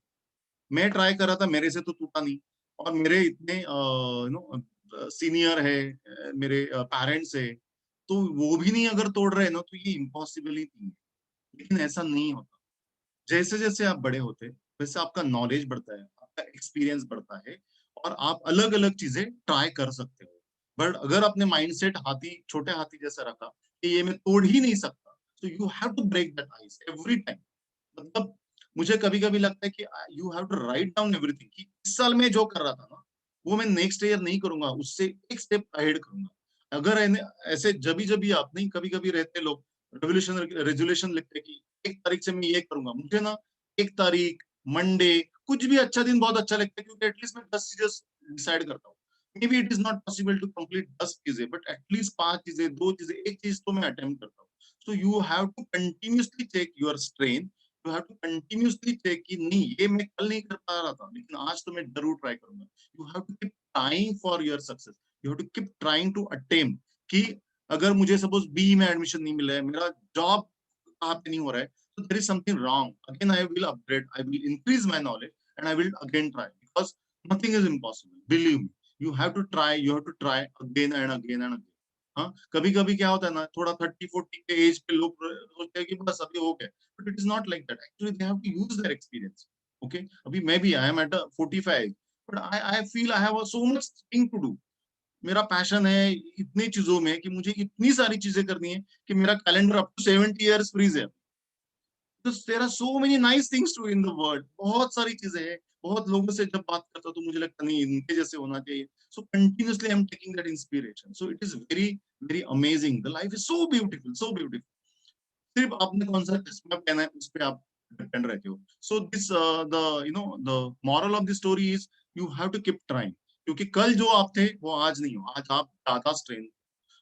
मैं ट्राई कर रहा था, मेरे से तो टूटा नहीं, और मेरे इतने सीनियर है, मेरे पेरेंट्स है, तो वो भी नहीं अगर तोड़ रहे ना तो ये इम्पॉसिबल ही नहीं है. लेकिन ऐसा नहीं होता. जैसे जैसे आप बड़े होते वैसे आपका नॉलेज बढ़ता है, आपका एक्सपीरियंस बढ़ता है, और आप अलग अलग चीजें ट्राई कर सकते हो. बट अगर आपने माइंडसेट छोटे हाथी जैसा रखा कि ये मैं तोड़ ही नहीं सकता, तो you have to break that ice every time. मतलब मुझे कभी कभी लगता है कि you have to write down everything, कि इस साल में जो कर रहा था ना वो मैं नेक्स्ट ईयर नहीं करूंगा, उससे एक स्टेप अहेड करूंगा. अगर ऐसे जब आप नहीं, कभी कभी रहते लोग रेजोल्यूशन लिखते कि 1 तारीख से मैं ये करूंगा. मुझे ना 1 तारीख, मंडे, कुछ भी अच्छा दिन बहुत अच्छा लगता है, क्योंकि एटलीस्ट मैं 10 चीजें डिसाइड करता हूँ. Maybe it is not possible to complete 10 चीजें, बट एटलीस्ट 5 चीजें, 2 चीजें, एक चीज तो मैं अटेम्प्ट करता हूँ. So you have to continuously check your strength. You have to continuously check कि नहीं ये मैं कल नहीं कर पा रहा था, लेकिन आज तो मैं जरूर ट्राई करूंगा. You have to keep trying for your success. You have to keep trying to attempt कि अगर मुझे सपोज बी में एडमिशन नहीं मिला है, मेरा जॉब कहाँ पे नहीं हो रहा है, so there is something wrong. Again, I will upgrade, I will increase my knowledge, and I will again try, because nothing is impossible. Believe me, you have to try again and again and again. हाँ, कभी कभी क्या होता है ना, थोड़ा 30-40 के as पे लोग सोचते हैं कि बस अभी हो गया, but it is not like that. Actually, they have to use their experience. Okay, अभी मैं भी I am at 45, but I feel I have so much thing to do. मेरा पैशन है इतनी चीजों में कि मुझे इतनी सारी चीजें करनी है कि मेरा calendar up to 70 years freeze है. There are so many nice things to in the world. बहुत सारी चीजें हैं. बहुत लोगों से जब बात करता हूँ तो मुझे लगता नहीं इनके जैसे होना चाहिए. So continuously I am taking that inspiration. So it is very amazing. The life is so beautiful, so beautiful. सिर्फ आपने कौन सा चश्मा पहना है उस पे आप डिपेंड रहते हो. So this the moral of the story is you have to keep trying. क्योंकि कल जो आप थे वो आज नहीं हो. आज आप ज्यादा स्ट्रेंथ.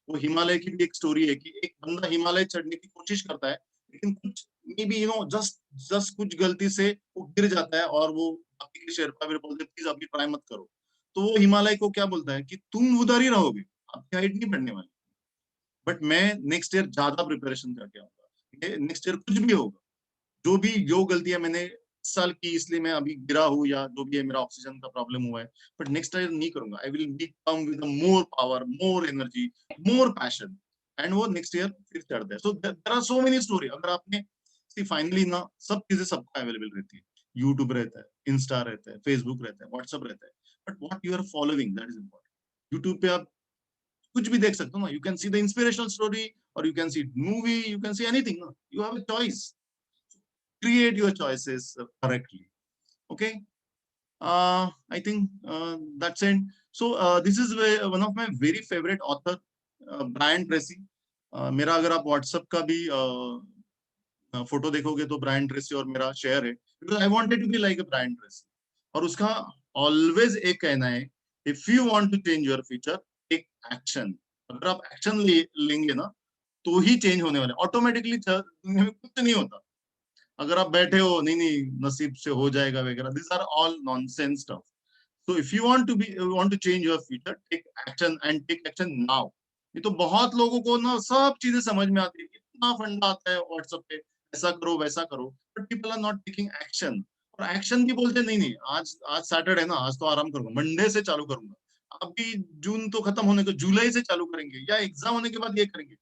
वो हिमालय की भी एक स्टोरी है कि एक बंदा हिमालय चढ़ने की कोशिश करता है, लेकिन कुछ मे बी जस्ट कुछ गलती से वो गिर जाता है और वो आपके शेरपा भी बोलते प्लीज अभी ट्राई मत करो, तो वो हिमालय को क्या बोलता है कि तुम उधर ही रहोगे, आपकी हाइट नहीं बढ़ने वाली। बट मैं नेक्स्ट ईयर ज्यादा प्रिपरेशन करके आऊंगा, नेक्स्ट ईयर कुछ भी होगा, जो गलतियां मैंने इस साल की इसलिए मैं अभी गिरा हूँ या जो भी है मेरा ऑक्सीजन का प्रॉब्लम हुआ है, बट नेक्स्ट ईयर नहीं करूंगा। I will be come with more power, more energy, more passion, and वो नेक्स्ट ईयर फिर चढ़ता है। So there are so many story. अगर आपने फाइनली ना सब चीजें सबको अवेलेबल रहती है, यूट्यूब रहता है, इंस्टा रहता है, फेसबुक रहता है, व्हाट्सएप रहता है, but what you are following that is important. YouTube पे आप कुछ भी देख सकते हो ना, you can see the inspirational story और you can see movie, you can see anything, you have a choice, create your choices correctly. Okay, I think that's it. So this is one of my very favorite author, Brian Tracy. मेरा अगर आप WhatsApp का भी photo देखोगे तो Brian Tracy और मेरा share है, because I wanted to be like a Brian Tracy. और उसका ऑलवेज एक कहना है, if you want to change your future take action. अगर आप एक्शन लेंगे ना तो ही चेंज होने वाले, ऑटोमेटिकली दुनिया में कुछ नहीं होता। अगर आप बैठे हो नहीं नहीं नसीब से हो जाएगा वगैरह, this are all nonsense stuff. So if you want to change your future take action and take action now. ये तो बहुत लोगों को ना सब चीजें समझ में आती है, इतना फंडा आता है व्हाट्सएप पे, ऐसा करो वैसा करो, but people are not taking action. और एक्शन भी बोलते नहीं नहीं आज आज सैटरडे ना, आज तो आराम करूंगा, मंडे से चालू करूंगा। अभी जून तो खत्म होने को, जुलाई से चालू करेंगे या एग्जाम होने के बाद ये करेंगे।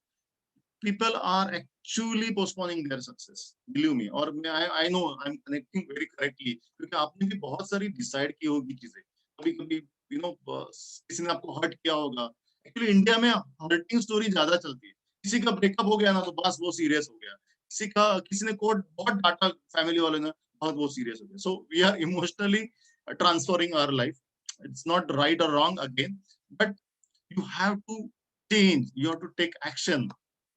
people are actually postponing their success, believe me। और मैं I know I'm connecting very correctly, क्योंकि आपने भी बहुत सारी डिसाइड की होगी चीजें, कभी कभी किसी ने आपको हर्ट किया होगा। एक्चुअली इंडिया में हर्टिंग स्टोरी ज्यादा चलती है, किसी का ब्रेकअप हो गया ना तो बस वो सीरियस हो गया, किसी ने कोर्ट बहुत डांटा फैमिली वाले ने, बहुत वो सीरियस हो गया। So we are emotionally transferring our life, it's not right और wrong again, but you have to change, you have to take action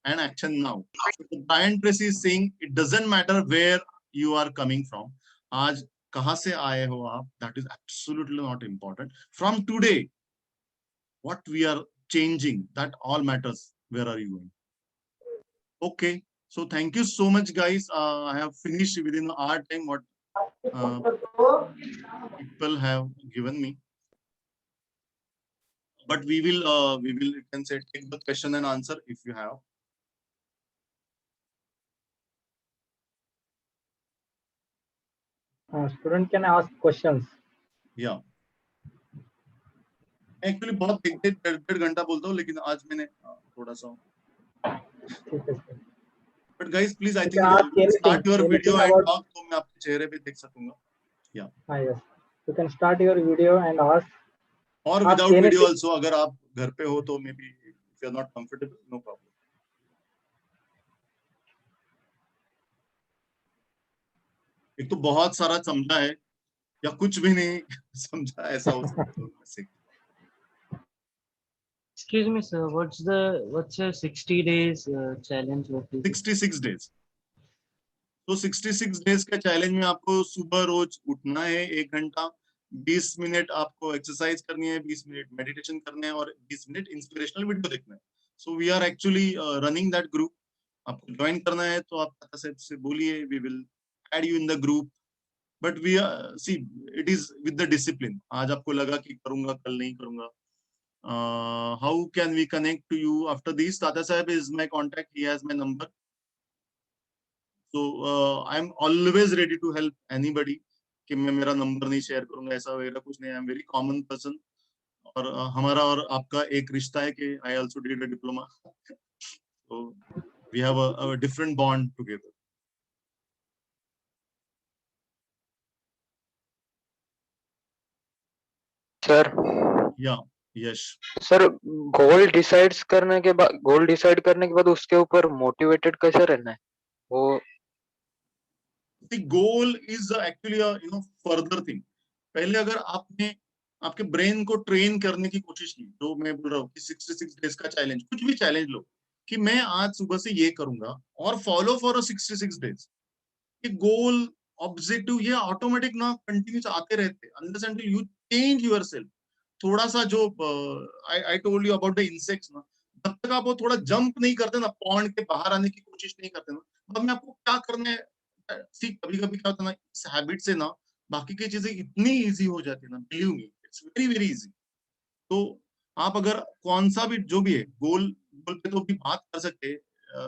and action now. So Brian Tracy is saying it doesn't matter where you are coming from, आज कहां से आए हो आप, that is absolutely not important. From today what we are changing, that all matters, where are you going. Okay, so thank you so much guys. I have finished within our time what people have given me, but we will you can say take the question and answer if you have. Student can ask questions. Yeah, actually बहुत डेढ़ घंटा बोलता हूँ, लेकिन आज मैंने थोड़ा सा, ठीक है sir. But guys please I Okay, ask think start your anything video and about- talk, तो मैं आपके चेहरे पे देख सकूंगा। Yes, you can start your video and ask. और आप विदाउट anything- वीडियो आल्सो, अगर आप घर पे हो तो maybe if you are not comfortable, no problem. एक तो बहुत सारा समझा है या कुछ भी नहीं समझा, ऐसा हो सकता है। Excuse me, sir. What's your 60 days challenge? What is it? 66 days. तो 66 डेज का चैलेंज में आपको सुबह रोज उठना है 1 घंटा, 20 मिनट आपको एक्सरसाइज करनी है, 20 मिनट मेडिटेशन करना है और 20 मिनट इंस्पिरेशनल वीडियो देखना है। So we are actually running that group. आपको ज्वाइन करना है तो आप ताता साहब से बोलिए, we will add you in the group, but we see it is with the discipline. आज आपको लगा कि करूंगा, कल नहीं करूंगा। How can we connect to you after this? Tata Sahab is my contact, he has my number, so I am always ready to help anybody। कि मैं मेरा नंबर नहीं शेयर करूंगा ऐसा वगैरह कुछ नहीं, I am very common person. और हमारा और आपका एक रिश्ता है कि I also did a diploma, so we have a different bond together। Sir या यश सर गोल डिसाइड करने के बाद उसके ऊपर मोटिवेटेड कैसे रहना है वो? the goal is actually a further thing। पहले अगर आपने आपके ब्रेन को ट्रेन करने की कोशिश की, जो मैं बोल रहा हूँ कि 66 डेज का चैलेंज, कुछ भी चैलेंज लो कि मैं आज सुबह से ये करूंगा और फॉलो फॉर 66 डेज। ये गोल ऑब्जेक्टिव ये ऑटोमेटिक ना कंटिन्यूस आते रहते, unless until you change yourself. थोड़ा सा जो I told you about the insects ना, जब तक आप वो थोड़ा जंप नहीं करते ना, पॉन्ड के बाहर आने की कोशिश नहीं करते ना, अब मैं आपको क्या करना है, सी कभी कभी क्या होता है ना, इस हैबिट से ना बाकी की चीजें इतनी इजी हो जाती है ना, believe me it's very very easy. तो आप अगर कौन सा भी जो भी है गोल, गोल पे तो भी बात कर सकते हैं,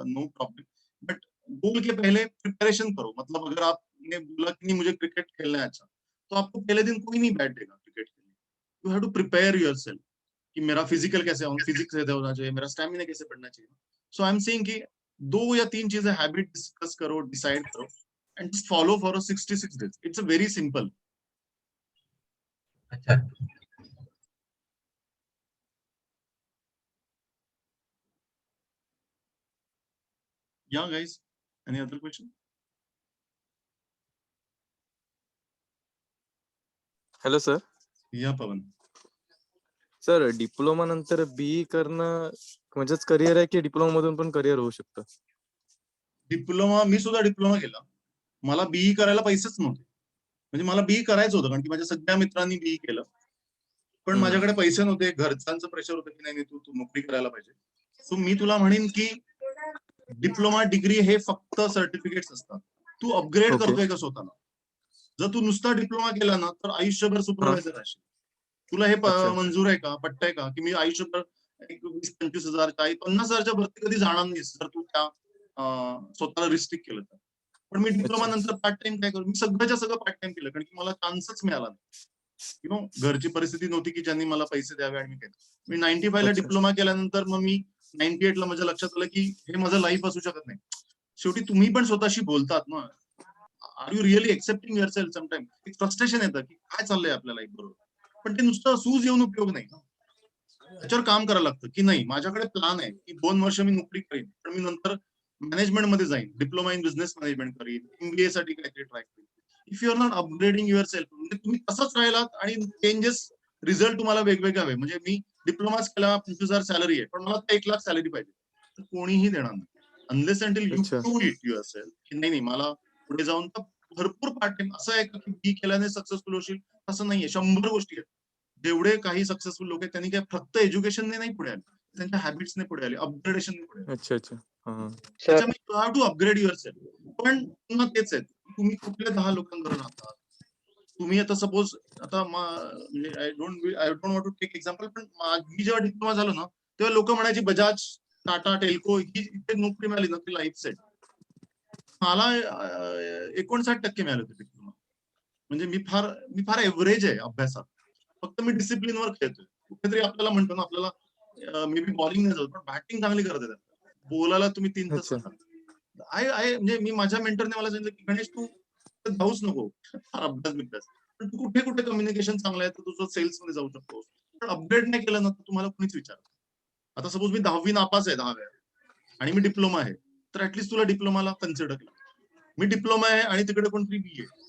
नो प्रॉब्लम, बट गोल के पहले प्रिपरेशन करो। मतलब अगर आपने बोला कि नहीं मुझे क्रिकेट खेलना है, अच्छा, तो आपको पहले दिन कोई नहीं बैठेगा क्रिकेट खेलने। You have to prepare yourself कि मेरा फिजिकल कैसे होना, फिजिक्स कैसे होना चाहिए, मेरा स्टेमिना कैसे बढ़ना चाहिए। सो आई एम सेइंग कि 2 या 3 चीजें हैबिट डिस्कस करो, डिसाइड करो and just follow for 66 days। It's a very simple. अच्छा, या guys, any other question? Hello sir. या पवन, सर डिप्लोमा नंतर बीई करणं म्हणजेच करिअर आहे की डिप्लोमा मधून पण करिअर होऊ शकतं? डिप्लोमा, मी सुद्धा डिप्लोमा केला, मला बीई करायला पैसेच नव्हते। म्हणजे मला बीई करायचं होतं कारण की माझ्या सगळ्या मित्रांनी बीई केलं, पण माझ्याकडे पैसे नव्हते, घरच्यांचं प्रेशर होतं की नाही तू तू नोकरी करायला पाहिजे। सो मी तुला म्हणेन की डिप्लोमा डिग्री हे फक्त सर्टिफिकेट्स असतात, तू अपग्रेड Okay. करतोय का स्वतःला? जर तू नुसता डिप्लोमा केला ना तर आयुष्यभर सुपरवायझर राहशील। तुला हे अच्छा. मंजूर आहे का, पटतंय का की मी आयुष्यभर 20-25,000 50,000च्या भरती कधी जाणार नाहीस जर तू त्या स्वतःला रिस्ट्रिक्ट केलं तर। पण मी डिप्लोमा अच्छा. नंतर पार्ट टाइम काय करू, मी सगळ्याच्या सगळं पार्ट टाइम केलं कारण की मला चान्सच मिळाला नाही। यु नो, घरची परिस्थिती नव्हती की ज्यांनी मला पैसे द्यावे आणि मी केलं। मी 95 ला अच्छा. डिप्लोमा केल्यानंतर मग मी 98 ला माझ्या लक्षात आलं की हे माझं लाईफ असू शकत नाही। शेवटी तुम्ही पण स्वतःशी बोलतात ना, are you really accepting yourself? Sometime एक फ्रस्ट्रेशन येतं की काय चाललंय आपल्या लाईफ बरोबर, पण ते नुसतं सूज येऊन उपयोग नाही ना, त्याच्यावर काम करायला लागतं की नाही माझ्याकडे प्लॅन आहे की 2 वर्ष मी नोकरी करीन, पण मी नंतर मॅनेजमेंट मध्ये जाईन, डिप्लोमा इन बिझनेस मॅनेजमेंट करीन, MBA साठी काहीतरी ट्राय करीन। If you are not upgrading your self, म्हणजे तुम्ही तसंच राहिलात आणि चेंजेस, रिझल्ट तुम्हाला वेगवेगळे हवे। म्हणजे मी डिप्लोमाच केला, 25,000 सॅलरी आहे, पण मला 1 लाख सॅलरी पाहिजे, तर कोणीही देणार नाही अनलेस अंटिल यू अच्छा. प्रूव्ह इट युअर सेल्फ की नाही मला पुढे जाऊन। तर भरपूर पार्ट टाइम असं आहे का की बी केल्याने सक्सेसफुल होशील असं नाहीये, 100 गोष्टी आहेत। जेवढे काही सक्सेसफुल लोक आहेत त्यांनी काय फक्त एज्युकेशनने नाही पुढे आले, त्यांच्या हॅबिट्सने पुढे आले, अपग्रेडेशनने पुढे आले। अच्छा. अच्छा. हा. सर त्याच्यामुळे you have to upgrade your self. पण पुन्हा तेच आहे, तुम्ही कुठल्या 10 लोकांबरोबर राहतात। तुम्ही आता सपोज आता म्हणजे I don't want to take example, पण मी जेव्हा डिप्लोमा झालो ना तेव्हा लोक म्हणायचे बजाज, टाटा, टेल्को ही इथे नोकरी मिळाली ना ती लाईफ सेट। मला 59% मिळाले होते डिप्लोमा, म्हणजे मी फार एव्हरेज आहे अभ्यासात, फक्त मी डिसिप्लिनवर खेळतोय। कुठेतरी आपल्याला म्हणतो ना आपल्याला मे बी बॉलिंग नाही जात पण बॅटिंग चांगली करत आहे, बोलायला तुम्ही 3 तास अच्छा. म्हणजे मी माझ्या मेंटरने मला सांगितलं की गणेश तू धावूच नको फार अभ्यास बिभ्यास, पण तू कुठे कुठे कम्युनिकेशन चांगलं आहे तर तुझं सेल्स मध्ये जाऊ शकतो, पण अपग्रेड नाही केलं ना तर तुम्हाला कुणीच विचारत। आता सपोज मी 10वी नापास आहे 10 वेळा आणि मी डिप्लोमा आहे, तर ऍटलीस्ट तुला डिप्लोमाला कन्सिडर केलं। मी डिप्लोमा आहे आणि तिकडे कोणतरी बी आहे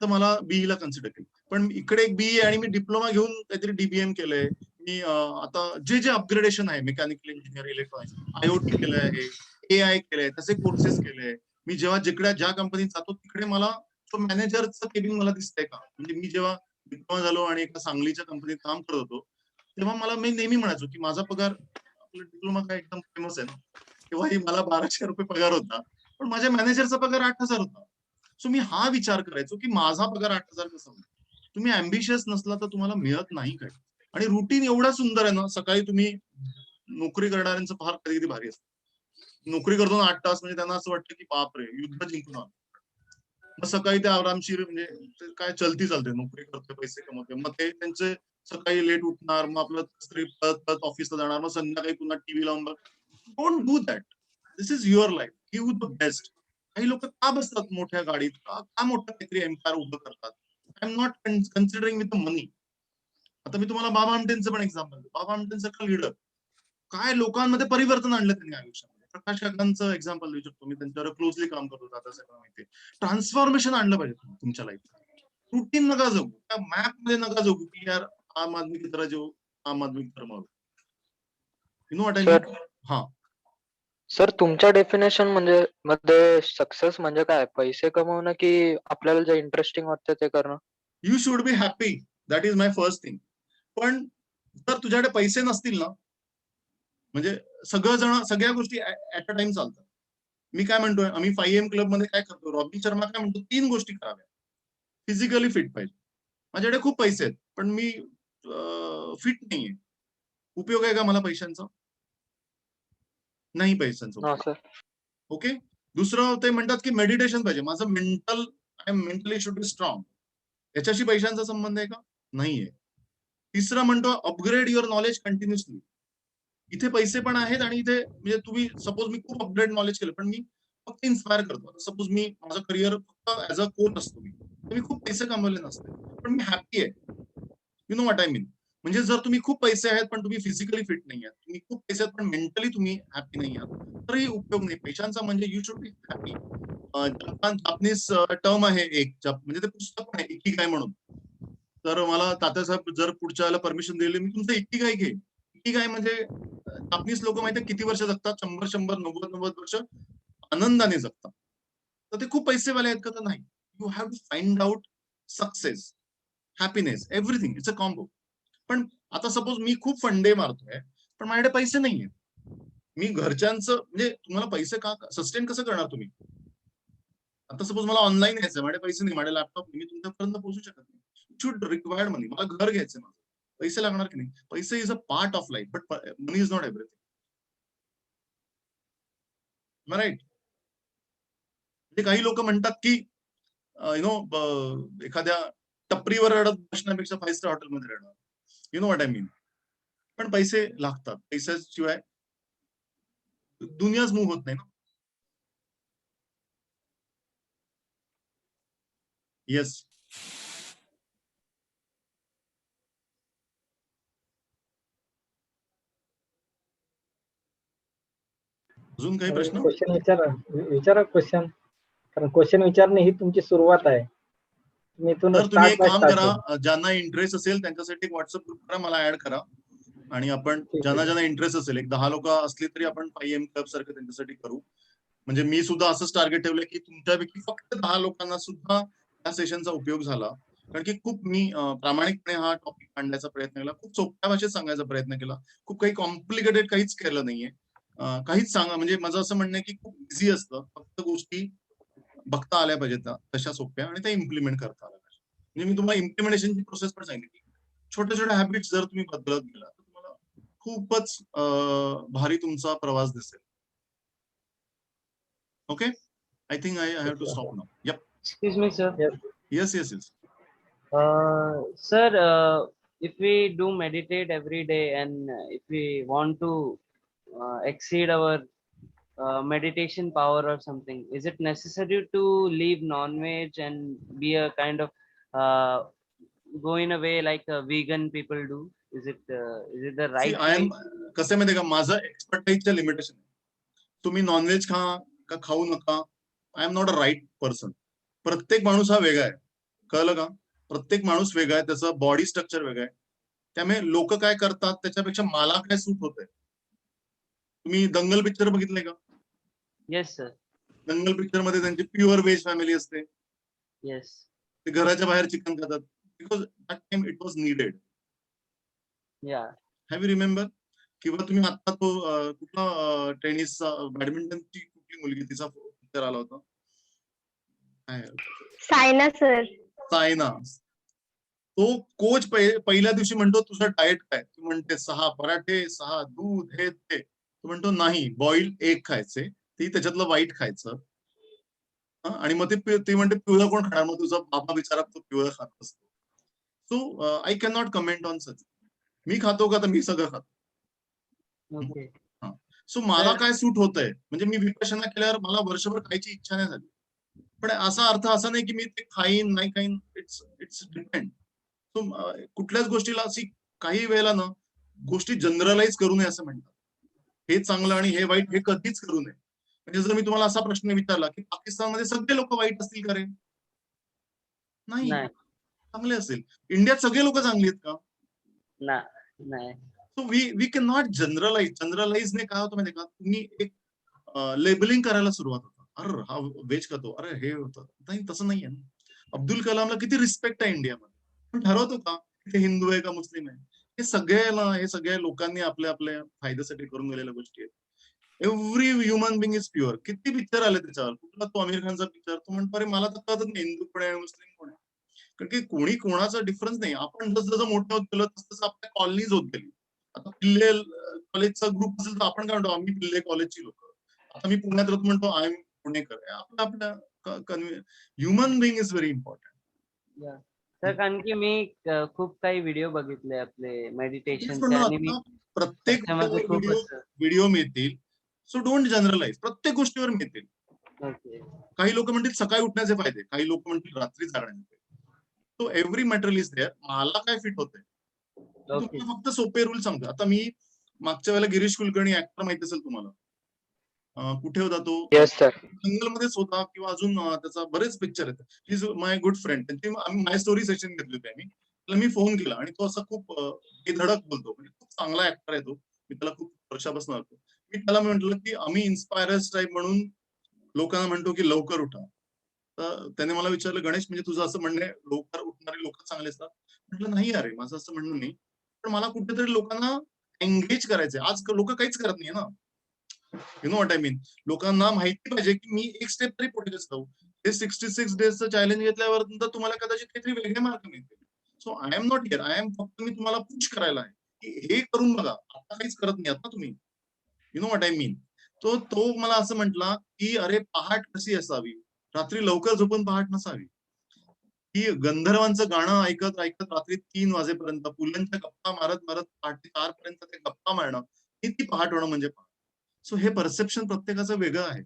तर मला बीई ला कन्सिडर केलं, पण इकडे एक बीई आहे आणि मी डिप्लोमा घेऊन काहीतरी डीबीएम केलंय। मी आता जे जे अपग्रेडेशन आहे, मेकॅनिकल इंजिनियर, इलेक्ट्रॉनिक्स, IoT केलं आहे, AI केलंय, तसे कोर्सेस केले। मी जेव्हा जिकडे ज्या कंपनीत जातो तिकडे मला तो मॅनेजरचं केबिन मला दिसतंय का, म्हणजे मी जेव्हा डिप्लोमा झालो आणि एका सांगलीच्या कंपनीत काम करत होतो तेव्हा मला, मी नेहमी म्हणायचो की माझा पगार, आपला डिप्लोमा काय एकदम फेमस आहे ना, तेव्हाही मला 1200 रुपये पगार होता, पण माझ्या मॅनेजरचा पगार 8,000 होता। सो मी हा विचार करायचो की माझा पगार 8,000 कसा होईल। तुम्ही अँबिशियस नसला तर तुम्हाला मिळत नाही काही, आणि रुटीन एवढा सुंदर आहे ना, सकाळी तुम्ही, नोकरी करणाऱ्यांचं फार कधी कधी भारी असतं, नोकरी करतो ना 8 तास, म्हणजे त्यांना असं वाटतं की बापरे युद्ध जिंकून आलो। मग सकाळी ते आरामशीर, म्हणजे काय चलती चालते, नोकरी करते पैसे कमवते, मग ते त्यांचे सकाळी लेट उठणार, मग आपलं स्त्री परत ऑफिसला जाणार, मग संध्याकाळी पुन्हा टीव्ही लावून बघ। Don't do that, this is your life, give the best. काही लोक का बसतात मोठ्या गाडीत, का मोठं काहीतरी एम्पायर उभं करतात, I am not considering with the money. आता मी तुम्हाला बाबा आमटेंचं पण एक्झाम्पल देतो, बाबा आमटेंसारखा लीडर काय लोकांमध्ये परिवर्तन आणलं त्यांनी आयुष्यामध्ये। प्रकाश काकांचं एक्झाम्पल देऊ शकतो मी, त्यांच्यावर क्लोजली काम करतो, दादा सगळं माहिती, ट्रान्सफॉर्मेशन आणलं पाहिजे तुमच्या लाईफ। रुटीन नका जगू, त्या मॅप मध्ये नका जगू की यार आम आदमी की तरह जो आम आदमी की तरह मरो, you know what I mean. Sir हा, सर तुमच्या डेफिनेशन म्हणजे मध्ये सक्सेस म्हणजे काय, पैसे कमवणं की आपल्याला जे इंटरेस्टिंग वाटतं ते करणं? You should be happy, that is my first thing. पण जर तुझ्याकडे पैसे नसतील ना, म्हणजे सगळं जण सगळ्या गोष्टी ऍट अ टाइम चालतात, मी काय म्हणतोय, आम्ही 5am क्लब मध्ये काय करतो, रॉबिन शर्मा काय म्हणतो, 3 गोष्टी कराव्या. फिजिकली फिट पाहिजे. माझ्याकडे खूप पैसे आहेत पण मी फिट नाहीये. उपयोग आहे का मला पैशांचा? नाही पैशांचा. हा सर. ओके. दुसरं ते म्हणतात की मेडिटेशन पाहिजे. माझं I am mentally should be strong. याच्याशी पैशांचा संबंध आहे का? नाहीये. तिसरं म्हणतो अपग्रेड युअर नॉलेज कंटिन्युअसली. इथे पैसे पण आहेत आणि इथे म्हणजे तुम्ही सपोज मी खूप अपग्रेड नॉलेज केलं पण मी फक्त इन्स्पायर करतो. सपोज मी माझं करिअर फक्त ऍज अ कोच असतो मी खूप पैसे कमवले नसते पण मी हॅपी आहे. यु नो व्हॉट आय मीन. म्हणजे जर तुम्ही खूप पैसे आहेत पण तुम्ही फिजिकली फिट नाही आहात, तुम्ही खूप पैसे आहेत पण मेंटली तुम्ही हॅपी नाही आहात, तरी उपयोग नाही पैशांचा. म्हणजे you should be happy. Japanese term आहे एक, म्हणजे ते पुस्तक पण आहे इकिगाय म्हणून. तर मला तात्यासाहेब जर पुढच्या वेळेला परमिशन दिली मी तुमचं इकिगाय घेईन. इकिगाय म्हणजे जापनीज लोक माहिती किती वर्ष जगतात? 100, 90 वर्ष आनंदाने जगतात. तर ते खूप पैसेवाले आहेत का? तर नाही. You have to find out success, happiness, everything. It's a combo. पण आता सपोज मी खूप फंडे मारतोय पण माझ्याकडे पैसे नाहीये. मी घरच्यांचं म्हणजे तुम्हाला पैसे का सस्टेन कसं करणार तुम्ही? आता सपोज मला ऑनलाईन यायचं, माझे पैसे नाही, माझे लॅपटॉप मी तुमच्यापर्यंत पोहोचू शकत नाही. Should required money. मला घर घ्यायचं माझं, पैसे लागणार की नाही? पैसे is a part of life but money is not everything. Right. म्हणजे काही लोक म्हणतात की यु नो एखाद्या टपरीवर रडत बसण्यापेक्षा 5 स्टार हॉटेलमध्ये रडणार. You know what I mean. पण पैसे लागतात. पैशाशिवाय दुनियाच मूव्ह होत नाही ना. येस. अजून काही प्रश्न? क्वेश्चन विचारा क्वेश्चन. कारण क्वेश्चन विचारणे ही तुमची सुरुवात आहे. तर तुम्ही एक काम करा, ज्यांना इंटरेस्ट असेल त्यांच्यासाठी व्हॉट्सअप ग्रुप करा, मला ऍड करा आणि आपण ज्यांना इंटरेस्ट असेल, एक 10 लोक असली तरी आपण 5am क्लब सारखं त्यांच्यासाठी करू. म्हणजे मी सुद्धा असंच टार्गेट ठेवलंय की तुमच्यापैकी फक्त 10 लोकांना सुद्धा या सेशनचा उपयोग झाला. कारण की खूप मी प्रामाणिकपणे हा टॉपिक मांडण्याचा प्रयत्न केला, खूप सोप्या भाषेत सांगायचा प्रयत्न केला, खूप काही कॉम्प्लिकेटेड काहीच केलं नाहीये. काहीच सांगा म्हणजे माझं असं म्हणणं आहे की खूप इझी असतं, फक्त गोष्टी बघता आल्या पाहिजेत तशा सोप्या आणि त्या इम्प्लिमेंट करता आल्या पाहिजे. म्हणजे मी तुम्हाला इम्प्लिमेंटेशनची प्रोसेस पण सांगितली की छोट्या छोट्या हॅबिट्स जर तुम्ही बदलत गेला तर तुम्हाला खूपच भारी तुमचा प्रवास दिसेल. Okay. I think I have to stop now. Yep. Excuse me, sir. Yes. Sir, if we do meditate every day and if we want to exceed our meditation power or something, is it necessary to leave non-veg and be a kind of go in a way like vegan people do? Is it the right way? कसं माहितीये का, माझं एक्सपर्टाईजच्या limitation आहे. तुम्ही non-veg खा का खाऊ नका, I am not a right person. प्रत्येक माणूस हा वेगळा आहे, कळलं का? प्रत्येक माणूस वेगळा आहे, त्याचं बॉडी स्ट्रक्चर वेगळं आहे. त्यामुळे लोक काय करतात त्याच्यापेक्षा मला काय सूट होतंय. तुम्ही दंगल पिक्चर बघितलंय का? Yes sir. दंगल पिक्चर मध्ये त्यांची प्युअर व्हेज फॅमिली असते. येस. ते घराच्या बाहेर चिकन खातात because that time it was needed. Yeah. Have you remember? किंवा तुम्ही आता तो कुठला टेनिसचा बॅडमिंटनची कुठली मुलगी तिचा पिक्चर आला होता, सायना सर. सायना. तो कोच पहिल्या दिवशी म्हणतो तुझं डाएट काय? तू म्हणते 6 पराठे, 6 दूध, हे ते. तू म्हणतो नाही, बॉईल एग खायचे, ती त्याच्यातलं व्हाईट खायचं. आणि मग ती म्हणते पिवळं कोण खाणार? मग तुझा बाबा बिचारा तो पिवळं खात असतो. So I can not comment on such. मी खातो का? तर मी सगळं खातो. सो मला काय सूट होतंय, म्हणजे मी विपश्यना केल्यावर मला वर्षभर खायची इच्छा नाही झाली, पण असा अर्थ असा नाही की मी ते खाईन नाही खाईन. It's depend. सो कुठल्याच गोष्टीला अशी काही वेळेला ना गोष्टी जनरलाइज करू नये असं म्हणतात. हे चांगलं आणि हे वाईट हे कधीच करू नये. म्हणजे जर मी तुम्हाला असा प्रश्न विचारला की पाकिस्तानमध्ये सगळे लोक वाईट असतील का रे? नाही, चांगले असेल. इंडियात सगळे लोक चांगली आहेत का? नाही. So we can not generalize. जनरलाइजने काय होतं माहिती का, तुम्ही एक लेबलिंग करायला सुरुवात होतं. अरे हा व्हेज खातो, अरे हे होतं. नाही, तसं नाहीये ना. अब्दुल कलामला किती रिस्पेक्ट आहे इंडियामध्ये, पण ठरवतो का ते हिंदू आहे का मुस्लिम आहे? हे सगळ्या लोकांनी आपल्या आपल्या फायद्यासाठी करून गेलेल्या गोष्टी आहेत. Every human being is pure. किती पिक्चर आले त्याच्यावर, कुठला तो आमिर खानचा पिक्चर, तो म्हणतो अरे मला तर कळतच नाही हिंदू कोण आहे मुस्लिम कोण आहे. कारण की कोणी कोणाचा डिफरन्स नाही. आपण जसं जसं मोठं होत गेलो तसं आपल्या कॉलनीज होत गेली. आता पिल्ले कॉलेजचा ग्रुप असेल तर आपण काय म्हणतो, आम्ही पिल्ले कॉलेजची लोक. आता मी पुण्यात राहतो म्हणतो आय एम पुणेकर. आपल्या आपल्या human being is very important. Sir कारण की मी खूप काही व्हिडिओ बघितले आपले मेडिटेशनचे आणि मी प्रत्येक त्याच्यामध्ये खूपच व्हिडिओ मिळतील. So don't generalize. प्रत्येक गोष्टीवर मिळतील. ओके. काही लोक म्हणतील सकाळी उठण्याचे फायदे, काही लोक म्हणतील रात्री जागण्याचे. So every material is there. मला काय फिट होतंय तुम्हाला फक्त सोपे रूल सांगतो. आता मी मागच्या वेळेला गिरीश कुलकर्णी ऍक्टर माहिती असेल तुम्हाला, कुठे होता तो, येस सर. जंगलमध्येच होता किंवा अजून त्याचा बरेच पिक्चर आहेत. He is my good friend. त्यांची आम्ही माय स्टोरी सेशन घेतली होती आम्ही. त्याला मी फोन केला आणि तो असा खूप बेधडक बोलतो, म्हणजे खूप चांगला ऍक्टर आहे तो. मी त्याला खूप वर्षापासून होतो. मी त्याला म्हटलं की आम्ही इन्स्पायरर्स टाईप म्हणून लोकांना म्हणतो की लवकर उठा. तर त्याने मला विचारलं गणेश म्हणजे तुझं असं म्हणणं आहे लवकर उठणारे लोक चांगले असतात. म्हटलं नाही अरे माझं असं म्हणणं नाही, पण मला कुठेतरी लोकांना एंगेज करायचंय. आज लोक काहीच करत नाही ना. यु नो व्हॉट आय मीन. लोकांना माहिती पाहिजे की मी एक स्टेप तरी पुढे जाऊ. हे 66 डेजचं चॅलेंज घेतल्यावर तुम्हाला कदाचित काहीतरी वेगळे मार्ग मिळतील. So I am not here. I am फक्त मी तुम्हाला पुश करायला आहे की हे करून बघा. आता काहीच करत नाही आता तुम्ही. यु नो व्हॉट आय मीन. तो मला असं म्हटला की अरे पहाट कशी असावी, रात्री लवकर झोपून पहाट नसावी. की गंधर्वांचं गाणं ऐकत ऐकत रात्री 3 वाजेपर्यंत पुलंच्या गप्पा मारत मारत पहाटे 4 पर्यंत ते गप्पा मारणं, ही ती पहाट होणं म्हणजे पहाट. सो हे परसेप्शन प्रत्येकाचं वेगळं आहे.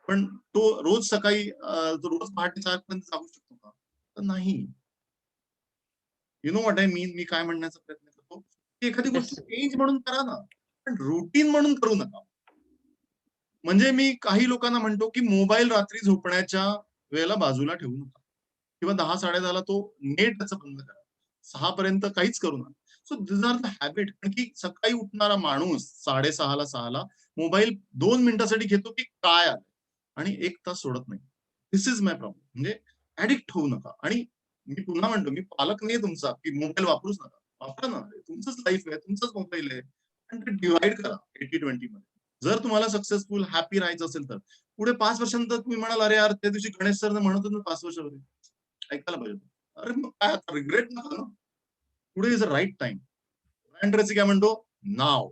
पण तो रोज सकाळी रोज पहाटे 4 पर्यंत जागू शकतो का? तर नाही. You know what I mean. मी काय म्हणण्याचा प्रयत्न करतो की एखादी गोष्ट चेंज म्हणून करा ना, पण रुटीन म्हणून करू नका. म्हणजे मी काही लोकांना म्हणतो की मोबाईल रात्री झोपण्याच्या वेळेला बाजूला ठेवू नका किंवा 10 10:30 तो नेट त्याचं बंद करा. 6 पर्यंत काहीच करू नका. So this are the habit. कारण की सकाळी उठणारा माणूस 6:30 6ला मोबाईल 2 मिनिटासाठी घेतो की काय आलं आणि 1 तास सोडत नाही. This is my problem. म्हणजे ऍडिक्ट होऊ नका. आणि मी पुन्हा म्हणतो मी पालक नाही तुमचा की मोबाईल वापरूच नका. वापरा ना. तुमचंच लाईफ आहे, तुमचंच मोबाईल आहे. आणि ते डिवाइड करा 80-20 मध्ये. जर तुम्हाला सक्सेसफुल हॅपी राहायचं असेल तर पुढे 5 वर्षांनंतर तुम्ही म्हणाल अरे यार त्या दिवशी गणेश सर म्हणत होते 5 वर्षापूर्वी ऐकायला पाहिजे. अरे मग काय आता रिग्रेट नका ना. Today is a right time. Brian Tracy काय म्हणतो नाव.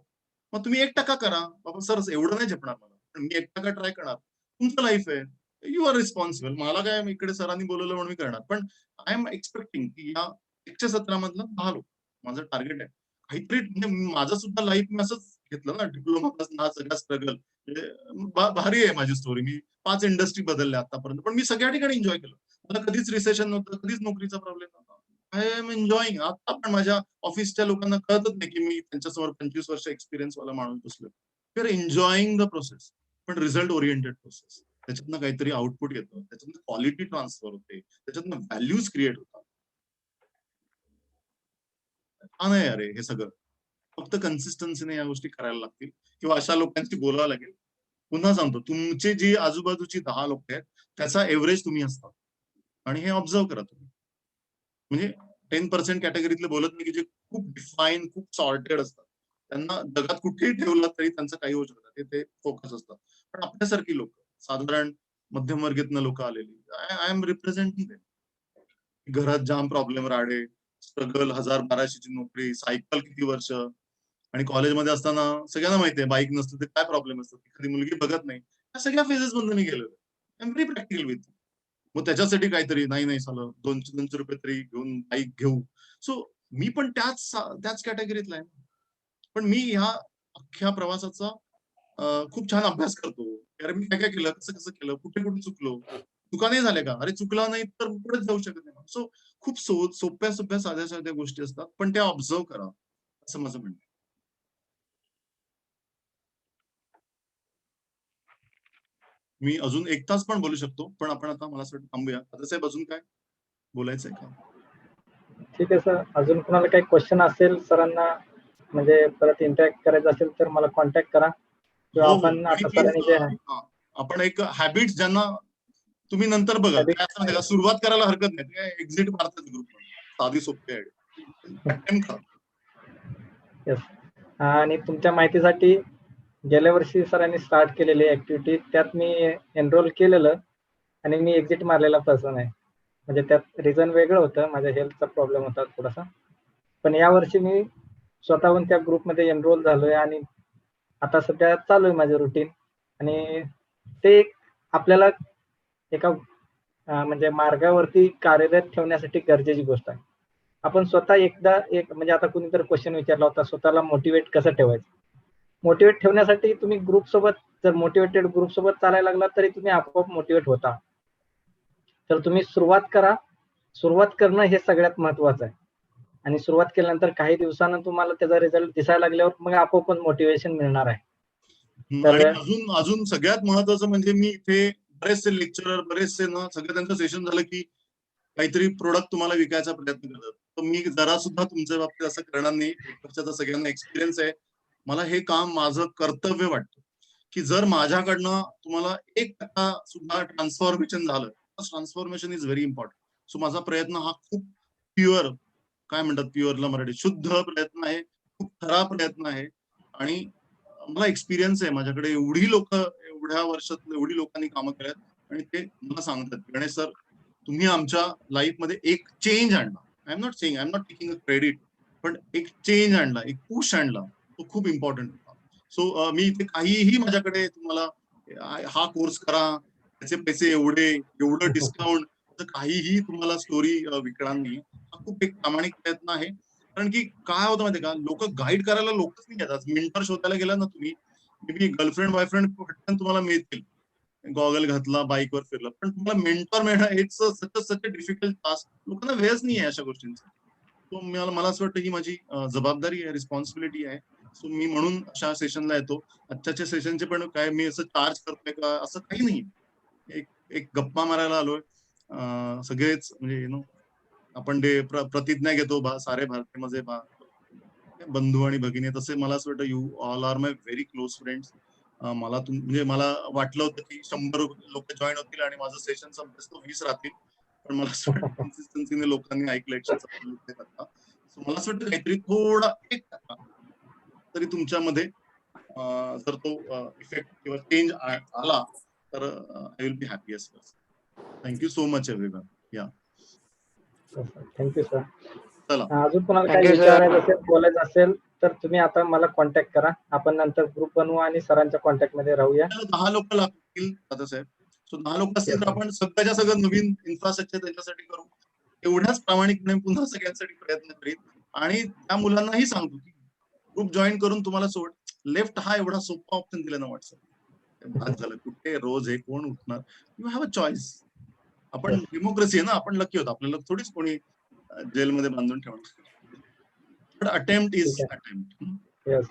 मग तुम्ही 1% करा. बाबा सर एवढं नाही झेपणार मला, पण मी 1% ट्राय करणार. तुमचं लाईफ आहे. You are responsible. मला काय इकडे सरांनी बोलवलं म्हणून मी करणार. पण आय एम एक्सपेक्टिंग की या 117 मधलं 10 लोक माझं टार्गेट आहे. काहीतरी म्हणजे माझं सुद्धा लाईफ मी असंच घेतलं ना, डिप्लोमा पासून हा सगळा स्ट्रगल. म्हणजे भारी आहे माझी स्टोरी. मी 5 इंडस्ट्री बदलल्या आतापर्यंत, पण मी सगळ्या ठिकाणी एन्जॉय केलं. मला कधीच रिसेशन नव्हतं, कधीच नोकरीचा प्रॉब्लेम नव्हता. I am enjoying. आता पण माझ्या ऑफिसच्या लोकांना कळतच नाही की मी त्यांच्यासमोर 25 वर्ष एक्सपिरियन्स वाला माणूस बसलो. We are enjoying the process, पण रिझल्ट ओरिएंटेड प्रोसेस. त्याच्यातनं काहीतरी आउटपुट येतं, त्याच्यातनं क्वालिटी ट्रान्सफर होते, त्याच्यातनं व्हॅल्यूज क्रिएट होतात. नाही अरे हे सगळं फक्त कन्सिस्टन्सीने या गोष्टी करायला लागतील किंवा अशा लोकांशी बोलावं लागेल. पुन्हा सांगतो तुमची जी आजूबाजूची 10 लोक आहेत त्याचा एव्हरेज तुम्ही असतात आणि हे ऑब्झर्व करा तुम्ही. म्हणजे 10% कॅटेगरीतले बोलत नाही की जे खूप डिफाईन खूप सॉर्टेड असतात. त्यांना जगात कुठेही ठेवलं तरी त्यांचं काही होऊ शकतं, ते फोकस असतात. पण आपल्यासारखी लोक साधारण मध्यमवर्गीतनं लोक आलेली, आय एम रिप्रेझेंटिंग. घरात जाम प्रॉब्लेम राडे, स्ट्रगल, 1000-1200ची नोकरी, सायकल किती वर्ष, आणि कॉलेजमध्ये असताना सगळ्यांना माहितीये बाईक नसतं ते काय प्रॉब्लेम असतात. एखादी मुलगी बघत नाही. या सगळ्या फेजेस मधून मी गेलेलो. I am very practical with. मग त्याच्यासाठी काहीतरी नाही सालं 200 रुपये तरी घेऊन बाईक घेऊ. सो मी पण त्याच कॅटेगरीतला आहे. पण मी ह्या अख्ख्या प्रवासाचा खूप छान अभ्यास करतो. अरे मी काय काय केलं, कसं कसं केलं, कुठे कुठे चुकलो, चुका नाही झाल्या का, अरे चुकला नाही तर पुढेच जाऊ शकत नाही. सो खूप सोप्या सोप्या साध्या साध्या गोष्टी असतात, पण त्या ऑब्झर्व करा असं माझं म्हणणं. मी अजून 1 तास पण बोलू शकतो, पण आपण आता मला असं वाटतं थांबूया. आता साहेब अजून काय बोलायचंय का? ठीक आहे सर. अजून कोणाला काही क्वेश्चन असेल सरांना, म्हणजे परत इंटरॅक्ट करायचं असेल तर मला कॉन्टॅक्ट करा किंवा हो, आपण आणि आता प्लीज सरांनी जे आहे आपण एक हॅबिट ज्यांना तुम्ही नंतर बघा Habit. काय असं माहिती का, सुरुवात करायला हरकत नाही. काय एक्झिट मारतात ग्रुप, साधी सोपी आहे. Yes. आणि तुमच्या माहितीसाठी गेल्या वर्षी सरांनी स्टार्ट केलेली ऍक्टिव्हिटी त्यात मी एनरोल केलेलं आणि मी एक्झिट मारलेला पर्सन आहे. म्हणजे त्यात रिझन वेगळं होतं, माझ्या हेल्थचा प्रॉब्लेम होता थोडासा. पण यावर्षी मी स्वतःहून त्या ग्रुपमध्ये एनरोल झालोय आणि आता सध्या चालू आहे माझं रुटीन. आणि ते एक आपल्याला एका म्हणजे मार्गावरती कार्यरत ठेवण्यासाठी गरजेची गोष्ट आहे. आपण स्वतः एकदा एक म्हणजे आता कुणीतरी क्वेश्चन विचारला होता, स्वतःला मोटिवेट कसं ठेवायचं. मोटिवेट ठेवण्यासाठी तुम्ही ग्रुप सोबत जर मोटिवेटेड ग्रुप सोबत चालायला लागला तरी तुम्ही आपोआप मोटिवेट होता. तर तुम्ही सुरुवात करा. सुरुवात करणं हे सगळ्यात महत्वाचं आहे. आणि सुरुवात केल्यानंतर काही दिवसानं तुम्हाला त्याचा रिझल्ट दिसायला लागल्यावर मग आपोआप मोटिवेशन मिळणार आहे. आणि अजून अजून सगळ्यात महत्वाचं म्हणजे मी इथे बरेचसे लेक्चरर बरेचसे ना सगळं त्यांचं सेशन झालं की काहीतरी प्रोडक्ट तुम्हाला विकायचा प्रयत्न करतात. तर मी जरा सुद्धा तुमच्या बाबतीत असं करणार नाही. एक वर्षाचा सगळ्यांना एक्सपिरियन्स आहे. मला हे काम माझं कर्तव्य वाटतं की जर माझ्याकडनं तुम्हाला 1% सुद्धा ट्रान्सफॉर्मेशन झालं, ट्रान्सफॉर्मेशन इज व्हेरी इम्पॉर्टंट. सो माझा प्रयत्न हा खूप प्युअर, काय म्हणतात प्युअरला मराठी, शुद्ध प्रयत्न आहे, खूप खरा प्रयत्न आहे. आणि मला एक्सपिरियन्स आहे, माझ्याकडे एवढी लोक एवढ्या वर्षात एवढी लोकांनी कामं केल्यात आणि ते मला सांगतात गणेश सर तुम्ही आमच्या लाईफ मध्ये एक चेंज आणला. I am not saying, I am not taking a credit, पण एक चेंज आणला, एक पुश आणला, तो खूप इम्पॉर्टंट होता. सो मी इथे काहीही माझ्याकडे तुम्हाला हा कोर्स करा, त्याचे पैसे एवढे, एवढं डिस्काउंट, तर काहीही तुम्हाला स्टोरी विकणार नाही. हा खूप एक प्रामाणिक प्रयत्न आहे. कारण की काय होतं माहितीये का, लोक गाईड करायला लोकच नाही येतात. मिंटर शोधायला गेला ना तुम्ही, मे बी गर्लफ्रेंड बॉयफ्रेंड पटकन तुम्हाला मिळतील, गॉगल घातला बाईकवर फिरला, पण तुम्हाला मेंटॉर मिळणं it's such a difficult task. लोकांना वेळच नाही आहे अशा गोष्टींचा. तो मला असं वाटतं ही माझी जबाबदारी आहे, रिस्पॉन्सिबिलिटी आहे. सो मी म्हणून अशा सेशनला येतो. आजच्या सेशनचे पण काय मी असं चार्ज करतोय का असं काही नाही. एक गप्पा मारायला आलोय. सगळेच म्हणजे आपण ते प्रतिज्ञा घेतो सारे भारतीय मजे बंधू आणि भगिनी, तसे मला असं वाटतं you all are my very close friends. मला म्हणजे मला वाटलं होतं की 100 लोक जॉईन होतील आणि माझं सेशन संपेस तो 20 राहतील, पण मला असं वाटतं कन्सिस्टन्सीने लोकांनी ऐकलं 170%. सो मला असं वाटतं काहीतरी थोडा 1% तरी तुमच्यामध्ये जर तो इफेक्ट किंवा चेंज आला तर I will be happy as well. Thank you so much everyone. या थँक्यू सर. चला, अजून कोणाला Thank काही you, sir. विचारायचं असेल, बोलायचं असेल तर तुम्ही आता मला कॉन्टॅक्ट करा. आपण नंतर ग्रुप बनवू आणि सरांच्या कॉन्टॅक्ट मध्ये राहूया. 10 लोक लागतील दादासाहेब. सो 10 लोक असतील तर Yes, sir. आपण सगळ्याच्या सगळं नवीन इन्फ्रास्ट्रक्चर त्यांच्यासाठी करू. एवढ्याच प्रामाणिकपणे पुन्हा सगळ्यांसाठी प्रयत्न करीत आणि त्या मुलांनाही सांगतो की ग्रुप जॉईन करून तुम्हाला सोड. लेफ्ट हा एवढा सोपा ऑप्शन दिला ना व्हॉट्सअप, बाद झालं. कुठे रोज हे कोण उठणार. You have a choice. आपण Yes. डेमोक्रेसी आहे ना, आपण लकी होतो. आपल्याला थोडीच कोणी जेलमध्ये बांधून ठेवणार. बट अटेम्प्ट इज ठीक आहे. अटेम्प्ट. येस,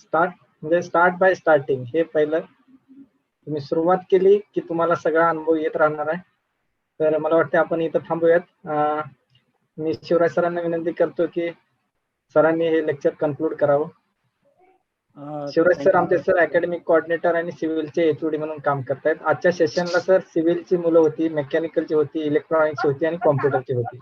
स्टार्ट म्हणजे स्टार्ट बाय स्टार्टिंग. हे पहिलं तुम्ही सुरुवात केली की तुम्हाला सगळा अनुभव येत राहणार आहे. तर मला वाटतं आपण इथं थांबूयात. मी शिवराज सरांना विनंती करतो की सरांनी हे लेक्चर कन्क्लूड करावं. शिवराज सर आमचे सर अकॅडमिक कोऑर्डिनेटर आणि सिव्हिलचे एचओडी म्हणून काम करतायत. आजच्या सेशनला सर सिव्हिलची मुलं होती, मेकॅनिकलची होती, इलेक्ट्रॉनिक्सची होती आणि कॉम्प्युटरची होती.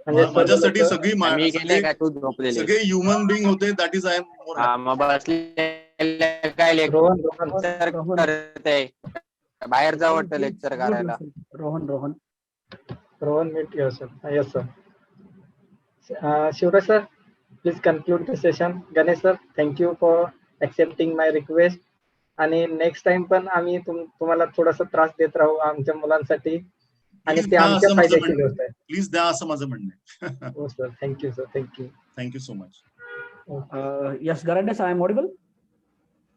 म्हणजे सर माझ्यासाठी बोलत सगळी मी गेले का तू झोपलेले सगळे ह्युमन बिंग होते. That is I am more. मग बसले काय रोहन लेक्चर करते, बाहेर जावं वाटतं लेक्चर करायला. Rohan meet yourself. Yes sir. Shivraj sir, please conclude the session. Ganesh sir, thank you for accepting my request. आणि नेक्स्ट टाइम पण आम्ही तुम्हाला थोडासा त्रास देत राहू आमच्या मुलांसाठी, आणि ते आमच्या फायद्याची गोष्ट आहे. प्लीज द्या असं माझं म्हणणं आहे. हो sir, thank you sir. Thank you so much. Yes, Garandes, I am audible.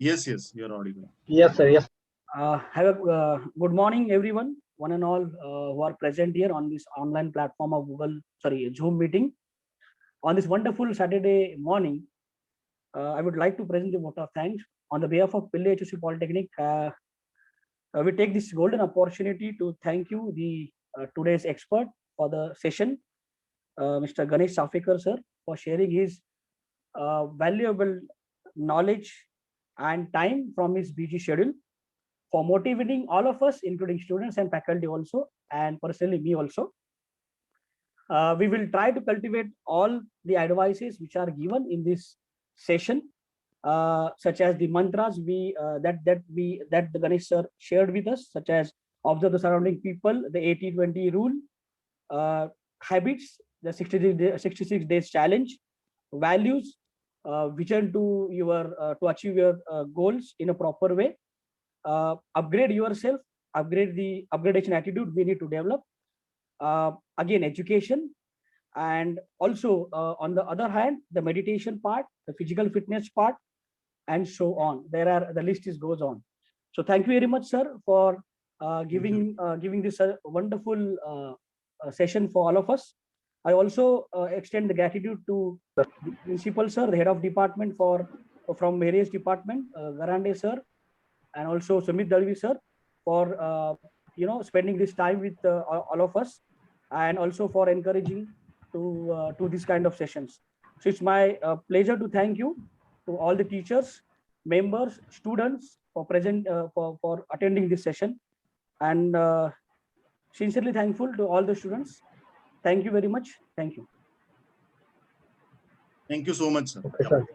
Yes, you are audible. Yes sir, yes. Have a good morning, everyone, one and all who are present here on this online platform of Zoom meeting. On this wonderful Saturday morning, I would like to present a vote of thanks on the behalf of Pillai HSC Polytechnic. We take this golden opportunity to thank you, the today's expert for the session, Mr. Ganesh Safekar sir, for sharing his valuable knowledge and time from his busy schedule, for motivating all of us, including students and faculty also, and personally me also. We will try to cultivate all the advices which are given in this session such as the mantras that the Ganesh sir shared with us, such as observe the surrounding people, the 80-20 rule, habits, the 66 days challenge, values, vision to achieve your goals in a proper way, upgrade yourself, upgrade the upgradation attitude we need to develop, again education, and also on the other hand the meditation part, the physical fitness part, and so on. The list goes on. So thank you very much, sir, for giving this wonderful session for all of us. I also extend the gratitude to the principal sir, the head of department from various department, Garande sir, and also Sumit Dalvi sir, for spending this time with all of us, and also for encouraging to this kind of sessions. So it's my pleasure to thank you to all the teachers, members, students for for attending this session, and sincerely thankful to all the students. Thank you very much. Thank you. Thank you so much, sir. Okay, sir.